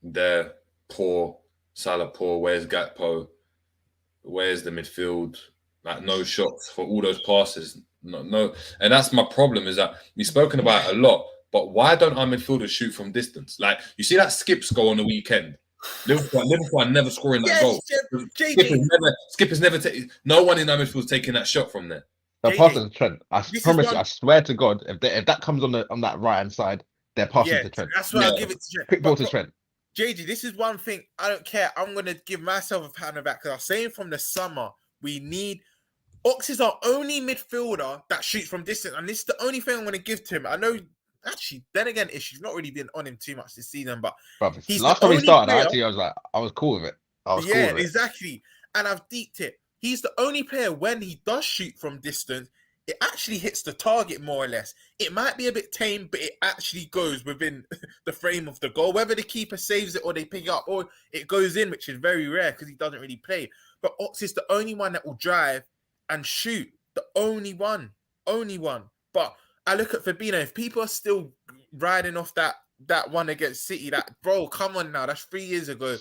there, poor. Salah, poor. Where's Gakpo? Where's the midfield? Like no shots for all those passes. No. And that's my problem, is that we've spoken about it a lot, but why don't our midfielders shoot from distance? Like you see that Skips goal on the weekend. Liverpool are never scoring that goal. Skip is never no one in our midfield is taking that shot from there. They're passing to Trent. I promise you, I swear to God, if that comes on that right hand side, they're passing to Trent. That's why I'll give it to Trent. Quick ball to Trent. JG, this is one thing I don't care. I'm gonna give myself a pat on the back because I was saying from the summer we need. Ox is our only midfielder that shoots from distance, and this is the only thing I'm gonna give to him. I know, actually, then again, Issue's not really been on him too much this season, but he's last time he started, actually, I was cool with it. Exactly. And I've deeped it. He's the only player when he does shoot from distance, it actually hits the target more or less. It might be a bit tame, but it actually goes within the frame of the goal. Whether the keeper saves it or they pick it up or it goes in, which is very rare because he doesn't really play. But Ox is the only one that will drive and shoot. The only one. But I look at Fabinho. If people are still riding off that one against City, bro, come on now. That's 3 years ago.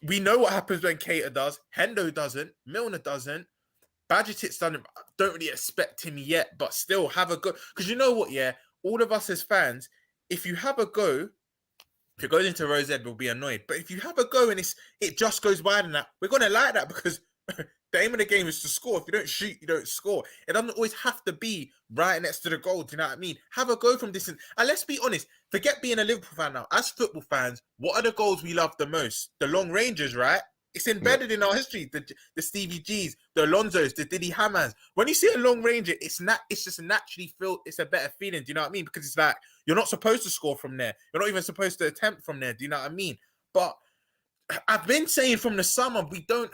We know what happens when Keita does. Hendo doesn't. Milner doesn't. Bajcetic's done it. Don't really expect him yet, but still have a go. Because you know what, yeah? All of us as fans, if you have a go, if it goes into Rose Ed, we'll be annoyed. But if you have a go and it just goes wide and that, we're going to like that because the aim of the game is to score. If you don't shoot, you don't score. It doesn't always have to be right next to the goal. Do you know what I mean? Have a go from distance. And let's be honest, forget being a Liverpool fan now. As football fans, what are the goals we love the most? The long ranges, right? It's embedded in our history. The Stevie G's, the Alonsos, the Diddy Hammers. When you see a long ranger, it's just naturally feel. It's a better feeling. Do you know what I mean? Because it's like you're not supposed to score from there. You're not even supposed to attempt from there. Do you know what I mean? But I've been saying from the summer we don't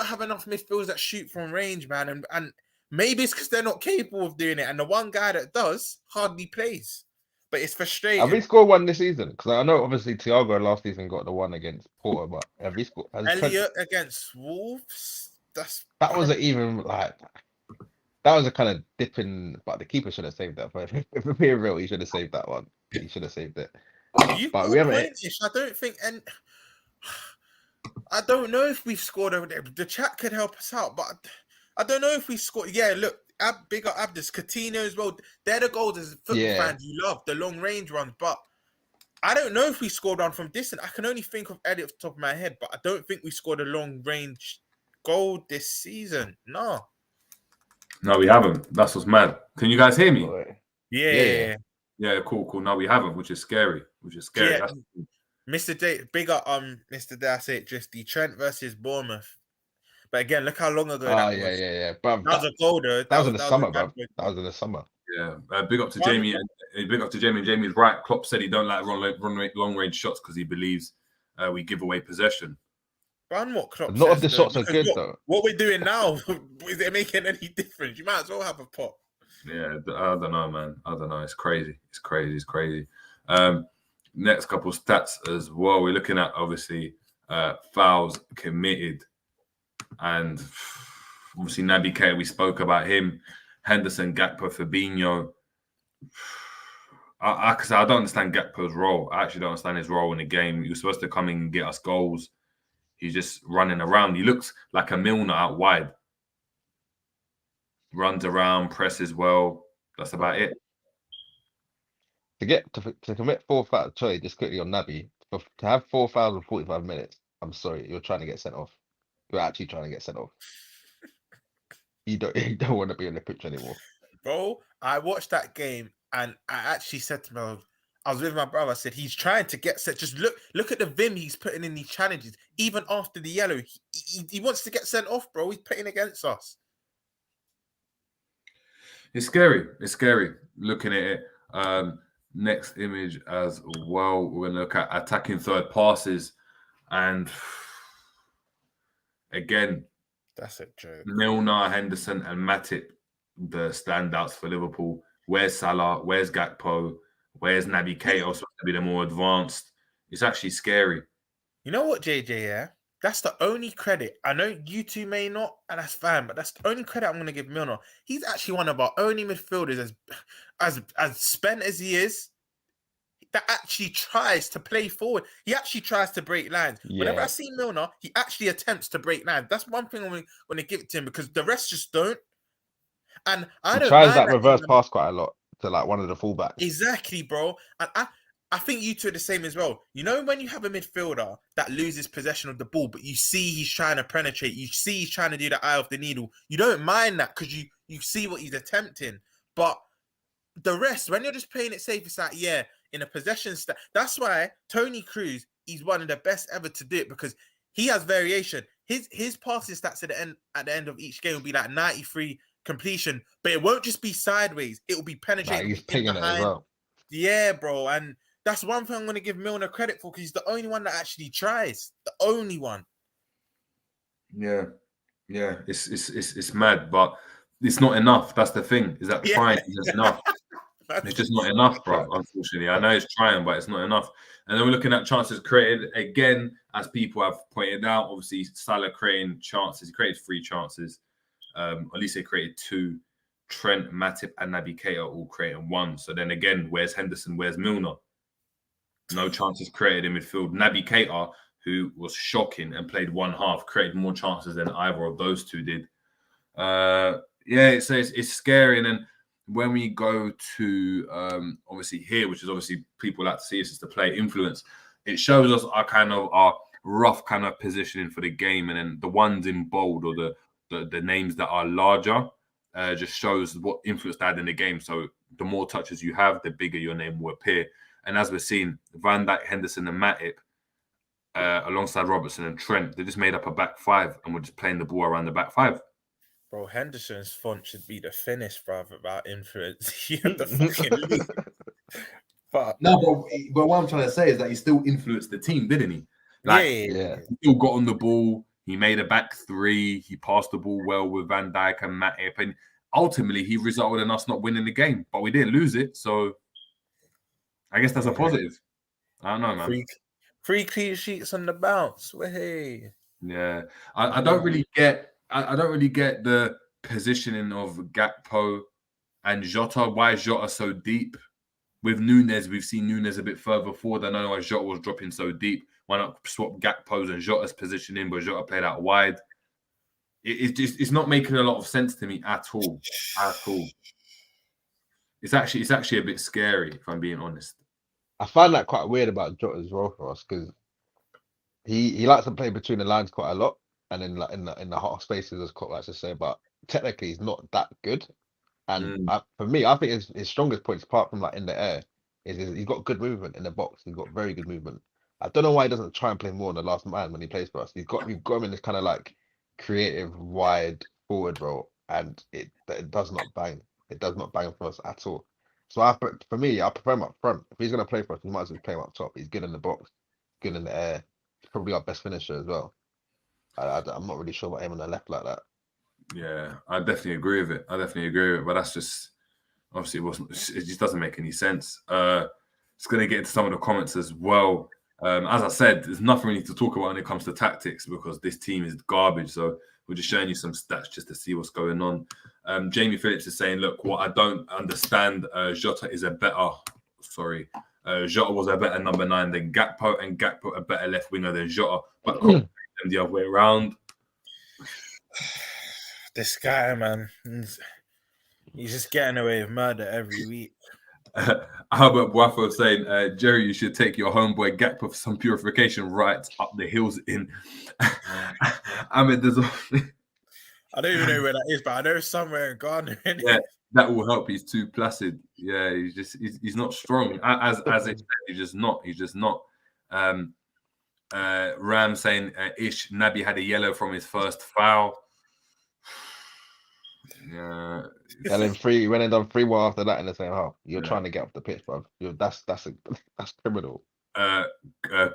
have enough midfielders that shoot from range, man. And maybe it's because they're not capable of doing it. And the one guy that does hardly plays. But it's frustrating. Have we scored one this season? Because I know obviously Thiago last season got the one against Porto, but have we scored? Elliot against Wolves? That wasn't even like that was a kind of dipping, but the keeper should have saved that. But if we're being real, he should have saved that one. He should have saved it. But we haven't. I don't think, and I don't know if we've scored over there. The chat could help us out, but I don't know if we scored. Yeah, look. Big up Abdus, Coutinho as well. They're the goals as football fans you love, the long range runs. But I don't know if we scored one from distance. I can only think of Elliot off the top of my head, but I don't think we scored a long range goal this season. No, we haven't. That's what's mad. Can you guys hear me? Yeah. Cool. No, we haven't, which is scary. Yeah. Mr. J, big up Mr. Day, I say it just the Trent versus Bournemouth. But again, look how long ago that was. Yeah. But that was a goal, though. That was in the summer, bro. That was in the summer. Yeah. Big up to Jamie. And big up to Jamie. Jamie's right. Klopp said he don't like long range shots because he believes we give away possession. But what Klopp a lot of the shots are good, though. What we're doing now, is it making any difference? You might as well have a pot. Yeah, I don't know, man. I don't know. It's crazy. Next couple stats as well. We're looking at, obviously, fouls committed. And obviously Naby Keita, we spoke about him. Henderson, Gakpo, Fabinho. I don't understand Gakpo's role. I actually don't understand his role in the game. He was supposed to come in and get us goals. He's just running around. He looks like a Milner out wide. Runs around, presses well. That's about it. To commit 4 fouls, sorry, just quickly on Naby, to have 4 fouls in 45 minutes, I'm sorry, you're trying to get sent off. You're actually trying to get sent off. You don't want to be in the pitch anymore. Bro, I watched that game and I actually said to myself, I was with my brother, I said, he's trying to get set. Just look at the vim he's putting in these challenges. Even after the yellow, he wants to get sent off, bro. He's putting against us. It's scary looking at it. Next image as well, we're going to look at attacking third passes. And again, that's a joke. Milner, Henderson, and Matip, the standouts for Liverpool. Where's Salah? Where's Gakpo? Where's Naby Keita? Supposed to be the more advanced. It's actually scary. You know what, JJ? Yeah, that's the only credit. I know you two may not, and that's fine. But that's the only credit I'm going to give Milner. He's actually one of our only midfielders, as spent as he is, that actually tries to play forward. He actually tries to break lines. Yeah. Whenever I see Milner, he actually attempts to break lines. That's one thing I'm going to give it to him because the rest just don't. And he tries that reverse pass quite a lot to like one of the fullbacks. Exactly, bro. And I think you two are the same as well. You know, when you have a midfielder that loses possession of the ball, but you see he's trying to penetrate, you see he's trying to do the eye of the needle, you don't mind that because you see what he's attempting. But the rest, when you're just playing it safe, it's like, yeah, in a possession stat. That's why Tony Cruz, he's one of the best ever to do it because he has variation. His passing stats at the end of each game will be like 93 completion, but it won't just be sideways. It will be penetrating. He's pinging it as well. Yeah, bro. And that's one thing I'm going to give Milner credit for because he's the only one that actually tries. The only one. Yeah. It's mad, but it's not enough. That's the thing. Is that trying isn't enough? It's just not enough, bro. Unfortunately, I know it's trying, but it's not enough. And then we're looking at chances created again, as people have pointed out. Obviously, Salah creating chances. He created 3 chances. At least they created 2. Trent, Matip, and Naby Keita all creating 1. So then again, where's Henderson? Where's Milner? No chances created in midfield. Naby Keita, who was shocking and played 1 half, created more chances than either of those 2 did. It's scary. And then when we go to obviously here, which is obviously people like to see us as to play influence, it shows us our rough kind of positioning for the game, and then the ones in bold or the names that are larger just shows what influence they had in the game. So the more touches you have, the bigger your name will appear. And as we're seeing, Van Dijk, Henderson, and Matip, alongside Robertson and Trent, they just made up a back 5, and we're just playing the ball around the back 5. Bro, Henderson's font should be the finish, bruv, about influence. He had the fucking lead. But no, but what I'm trying to say is that he still influenced the team, didn't he? Yeah. He still got on the ball. He made a back 3. He passed the ball well with Van Dijk and Matip, and ultimately he resulted in us not winning the game. But we didn't lose it, so I guess that's a positive. I don't know, man. 3 clean sheets on the bounce. Hey. Yeah, I don't really get. I don't really get the positioning of Gakpo and Jota. Why is Jota so deep? With Núñez, we've seen Núñez a bit further forward. I don't know why Jota was dropping so deep. Why not swap Gakpo's and Jota's positioning, but Jota played out wide? It's not making a lot of sense to me at all. At all. It's actually a bit scary, if I'm being honest. I find that quite weird about Jota's role for us, because he likes to play between the lines quite a lot, and in the half spaces, as Klopp likes to say. But technically, he's not that good. And for me, I think his strongest points, apart from in the air, is he's got good movement in the box. He's got very good movement. I don't know why he doesn't try and play more on the last man when he plays for us. We've got him in this kind of creative wide forward role, and it does not bang. It does not bang for us at all. So for me, I prefer him up front. If he's going to play for us, we might as well play him up top. He's good in the box, good in the air. He's probably our best finisher as well. I'm not really sure about him on the left like that. Yeah, I definitely agree with it. But that's just obviously it just doesn't make any sense. It's going to get into some of the comments as well. As I said, there's nothing really to talk about when it comes to tactics, because this team is garbage. So we're just showing you some stats just to see what's going on. Jamie Phillips is saying, look, what I don't understand, Jota was a better number 9 than Gakpo, and Gakpo a better left winger than Jota, but them the other way around. This guy, man, he's just getting away with murder every week. Albert Boafo saying, Jerry, you should take your homeboy Gakpo for some purification rites up the hills in. I mean, I don't even know where that is, but I know it's somewhere in Ghana. Yeah, that will help. He's too placid. Yeah, he's not strong. As it said, he's just not. Ram saying, Ish Naby had a yellow from his first foul. Yeah, and then he went and done 3-1 after that in the same half. You're trying to get off the pitch, bro. That's criminal.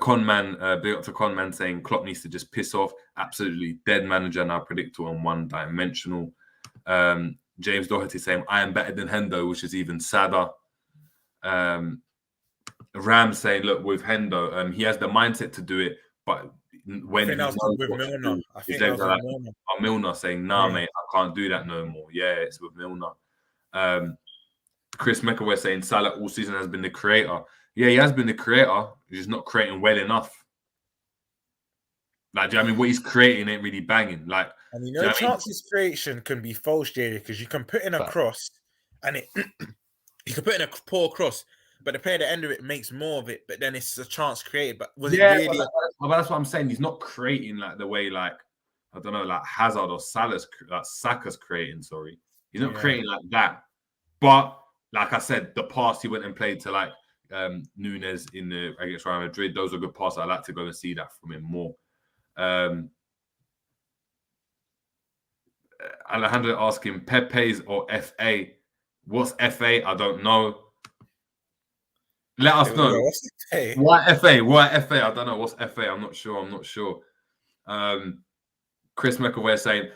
Conman, big up to Conman saying Klopp needs to just piss off. Absolutely dead manager now, predictable and one-dimensional. James Doherty saying I am better than Hendo, which is even sadder. Ram saying, look, with Hendo, he has the mindset to do it, but when he knows what to do, he's like, Milner saying, nah, mate, I can't do that no more. Yeah, it's with Milner. Chris McAway saying Salah all season has been the creator. Yeah, he has been the creator. He's just not creating well enough. Like, do you know what I mean? What he's creating ain't really banging. Like, and you know, chances creation can be false, Jerry, because you can put in a cross, and you can put in a poor cross, but the player at the end of it makes more of it. But then it's a chance created. But was it really? But that's what I'm saying. He's not creating like the way, like, I don't know, like Hazard or Saka's creating. Sorry, he's not creating like that. But like I said, the pass he went and played to like Núñez against Real Madrid, those are good passes. I like to go and see that from him more. Alejandro asking Pepe's or FA. What's FA? I don't know. Let us know. Why FA? Why FA? I don't know. What's FA? I'm not sure. Chris McAware saying,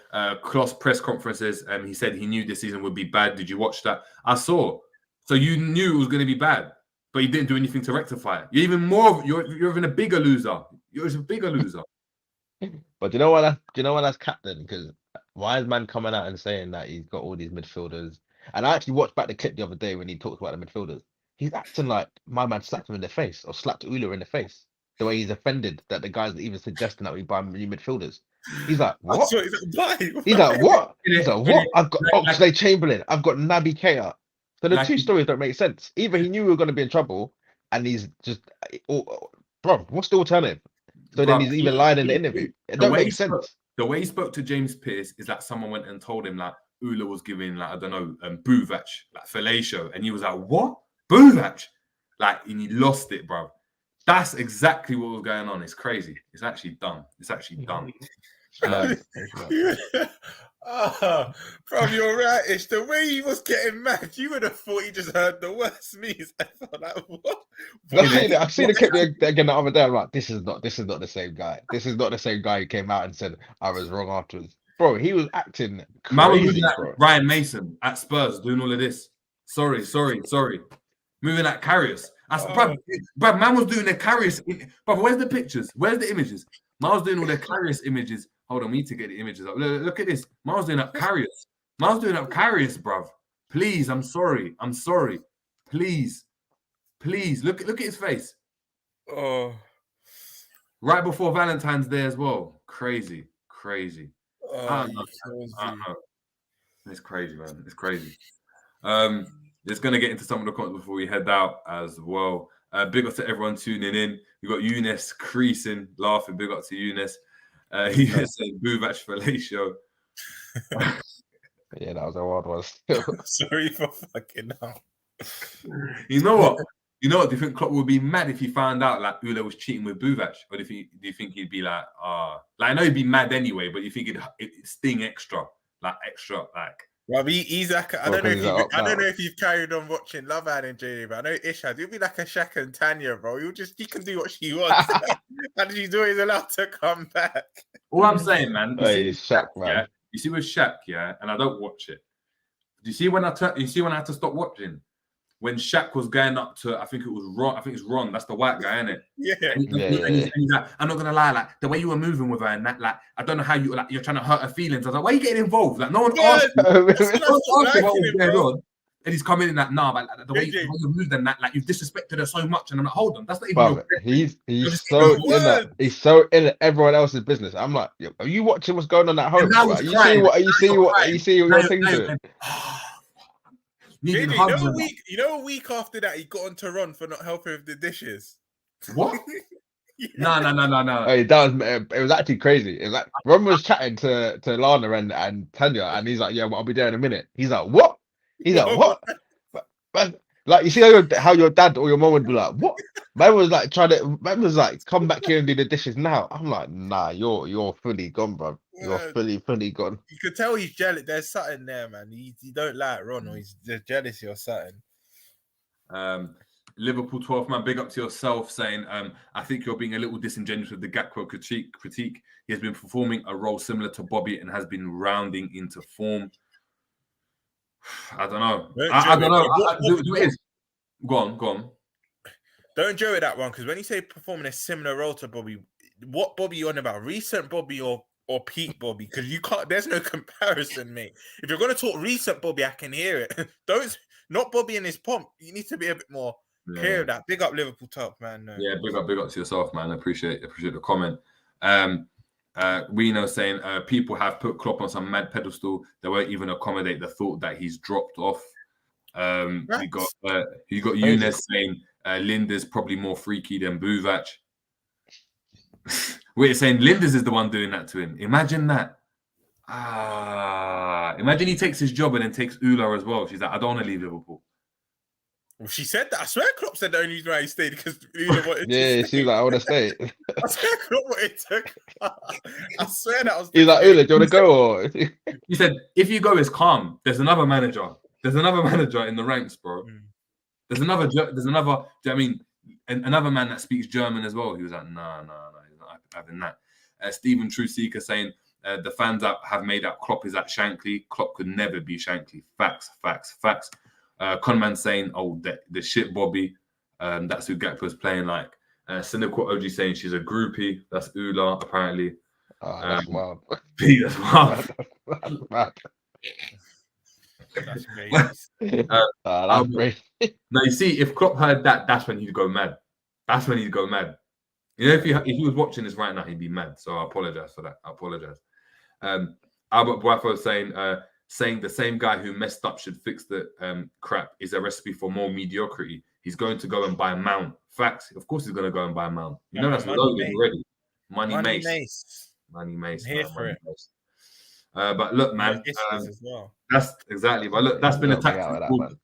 Klopp's press conferences, he said he knew this season would be bad. Did you watch that? I saw. So you knew it was going to be bad, but you didn't do anything to rectify it. You're even more. You're even a bigger loser. You're a bigger loser. But do you know what? That's captain, because why is man coming out and saying that he's got all these midfielders? And I actually watched back the clip the other day when he talked about the midfielders. He's acting like my man slapped him in the face or slapped Ula in the face. The way he's offended that the guys are even suggesting that we buy new midfielders. He's like, what? He's like, what? He's like, what? I've got Oxlade-Chamberlain. I've got Naby Keita. So the two stories don't make sense. Either he knew we were going to be in trouble, and he's just, bro, what's the alternative? So then he's even lying in the interview. It don't make sense. The way he spoke to James Pearce is that someone went and told him like Ula was giving like, I don't know, Buvac, like fellatio, and he was like, what? Buvac? Like, and he lost it, bro. That's exactly what was going on. It's crazy. It's actually dumb. It's actually dumb. Bro, you're right. It's the way he was getting mad. You would have thought he just heard the worst news ever. Like, what? I've seen the clip again the other day. I'm like, this is not the same guy. This is not the same guy who came out and said I was wrong afterwards. Bro, he was acting crazy, bro. Ryan Mason at Spurs doing all of this. Sorry. Moving at Karius. Bruv, man was doing their Karius. Bruv, where's the pictures? Where's the images? Man was doing all their Karius images. Hold on, we need to get the images up. Look at this. Man was doing up Karius. Bruv. Please, I'm sorry. Please. Look at his face. Oh. Right before Valentine's Day as well. Crazy. Oh, I don't know. It's crazy, man. It's crazy. Just going to get into some of the comments before we head out as well. Big up to everyone tuning in. We got Eunice creasing, laughing. Big up to Eunice. He was saying Buvac fellatio. Yeah, that was a wild one. Sorry for fucking up. You know what? Do you think Klopp would be mad if he found out like Ula was cheating with Buvac? Or do you think he'd be like, like I know he'd be mad anyway, but you think it'd sting extra? Well, he's like, I don't know if you've carried on watching Love Island, JD, but I know Ishad, he'll be like a Shaq and Tanya, bro. He can do what she wants. And she's always allowed to come back. All I'm saying, man, Shaq, man. Yeah? You see with Shaq, yeah, and I don't watch it. Do you see when I had to stop watching? When Shaq was going up to, I think it's Ron. That's the white guy, isn't it? Yeah. And he's like, I'm not gonna lie, like the way you were moving with her, and that, like, I don't know how you're trying to hurt her feelings. I was like, why are you getting involved? Like, no one asked you. No one asked you what was going on. And he's coming in like, nah, but like, the way you moved and that, like, you've disrespected her so much. And I'm like, hold on, that's not even. He's so in that. He's so in everyone else's business. I'm like, are you watching what's going on at home? Are you seeing what you're saying to it? You know, a week after that, he got on to Ron for not helping with the dishes. What? Yeah. No. Hey, it was actually crazy. It was like Ron was chatting to Lana and Tanya, and he's like, "Yeah, well, I'll be there in a minute." He's like, "What?" He's like, "What?" But, like, you see how your dad or your mom would be like, "What?" Man was like come back here and do the dishes now. I'm like, nah, you're fully gone, bro. You're fully gone. You could tell he's jealous. There's something there, man. He don't like Ron, or he's just jealousy or something. Liverpool 12th man, big up to yourself, saying, I think you're being a little disingenuous with the Gakpo critique. He has been performing a role similar to Bobby and has been rounding into form. I don't know. I don't know. Go on. Don't joke with that one, because when you say performing a similar role to Bobby, what Bobby you on about? Recent Bobby or peak Bobby? Because you can't. There's no comparison, mate. If you're going to talk recent Bobby, I can hear it. Not Bobby and his pomp. You need to be a bit more clear of that. Big up Liverpool top, man. No. Yeah, big up to yourself, man. I appreciate the comment. Reno saying people have put Klopp on some mad pedestal. They won't even accommodate the thought that he's dropped off. You got Eunice saying Linda's probably more freaky than Buvac. We're saying Linda's is the one doing that to him. Imagine that. Imagine he takes his job and then takes Ula as well. She's like, I don't want to leave Liverpool. Well, she said that. I swear Klopp said the only reason why he stayed because Ula wanted to stay. She's like, I want to stay. I swear Klopp wanted to. I swear that was. He's like, Ula, do you want to go? Or? He said, if you go, it's calm. There's another manager. There's another manager in the ranks, bro. There's another. I mean, another man that speaks German as well. He was like, no, he's not having that. Stephen True Seeker saying, The fans have made out Klopp is at Shankly. Klopp could never be Shankly. Facts. Conman saying, oh, the shit Bobby. That's who Gakpo's playing like. Cynical OG saying she's a groupie. That's Ula, apparently. Oh, that's wild. That's wild. That's mad. That's crazy. That's crazy. Now, you see, if Klopp heard that, that's when he'd go mad. That's when he'd go mad. You know, if he was watching this right now, he'd be mad. So I apologize for that. I apologize. Albert Boafo saying the same guy who messed up should fix the crap is a recipe for more mediocrity. He's going to go and buy a Mount. Facts. Of course, he's going to go and buy a Mount. You know that's loaded already. Money Mace. Here for it. But look, man, as well. that's exactly. But look, that's been a tactics board.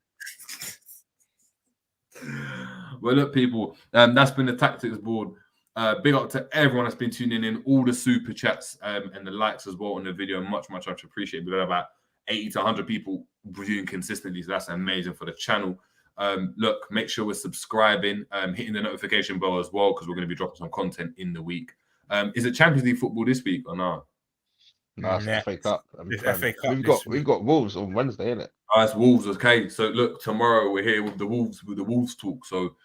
Well, look, people, that's been the tactics board. Big up to everyone that's been tuning in, all the super chats and the likes as well on the video. Much appreciated. We've got about 80 to 100 people viewing consistently, so that's amazing for the channel. Look, make sure we're subscribing, hitting the notification bell as well, because we're going to be dropping some content in the week. Is it Champions League football this week or not? No, it's FA Cup. FA Cup. We've got Wolves on Wednesday, isn't it? Oh, it's Wolves. Okay, so look, tomorrow we're here with the Wolves talk. So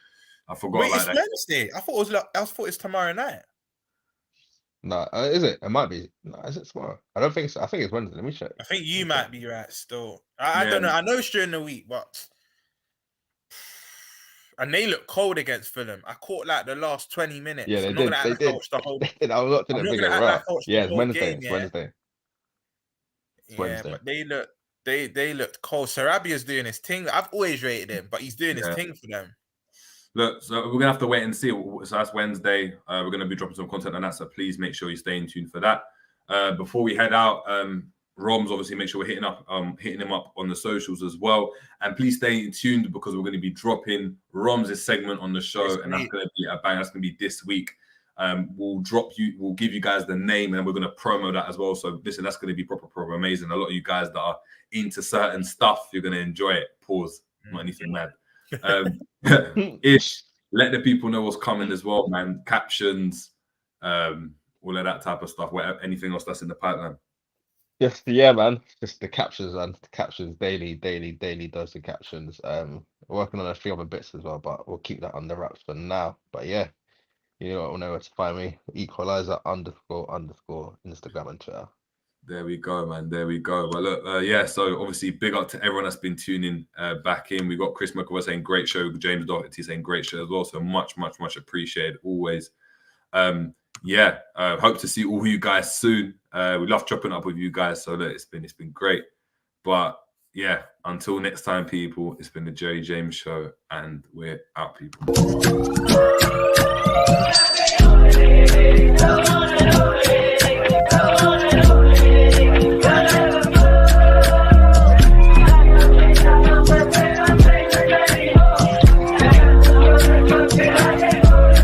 I forgot about that. It's Wednesday. I thought it's tomorrow night. No, is it? It might be. No, is it tomorrow? I don't think so. I think it's Wednesday. Let me check. I think you might be right still. I don't know. I know it's during the week, but and they look cold against Fulham. I caught like the last 20 minutes. Yeah, they did. They did. I was watching the video. Right? Yeah, it's Wednesday. It's Wednesday. But they looked cold. Sarabia's doing his thing. I've always rated him, but he's doing his thing for them. Look, so we're gonna have to wait and see. So that's Wednesday. We're gonna be dropping some content on that. So please make sure you stay in tune for that. Before we head out, Romz, obviously make sure we're hitting him up on the socials as well. And please stay tuned because we're going to be dropping Romz' segment on the show, and that's going to be a bang. That's going to be this week. We'll give you guys the name, and we're going to promo that as well. So listen, that's going to be proper amazing. A lot of you guys that are into certain stuff, you're going to enjoy it. Pause. Not anything mad. Ish. Let the people know what's coming as well, man. Captions, all of that type of stuff. Whatever, anything else that's in the pipeline. Yes, yeah, man. Just the captions and the captions daily dose of captions. Working on a few other bits as well, but we'll keep that under wraps for now. But yeah, you know where to find me. Equalizer __ Instagram and Twitter. There we go, man. There we go. But look, yeah. So obviously, big up to everyone that's been tuning back in. We got Chris McAvoy saying great show. James Doherty saying great show as well. So much appreciated always. Yeah, hope to see all you guys soon. We love chopping up with you guys, so look, it's been great. But yeah, until next time, people, it's been the Jerry James Show, and we're out, people.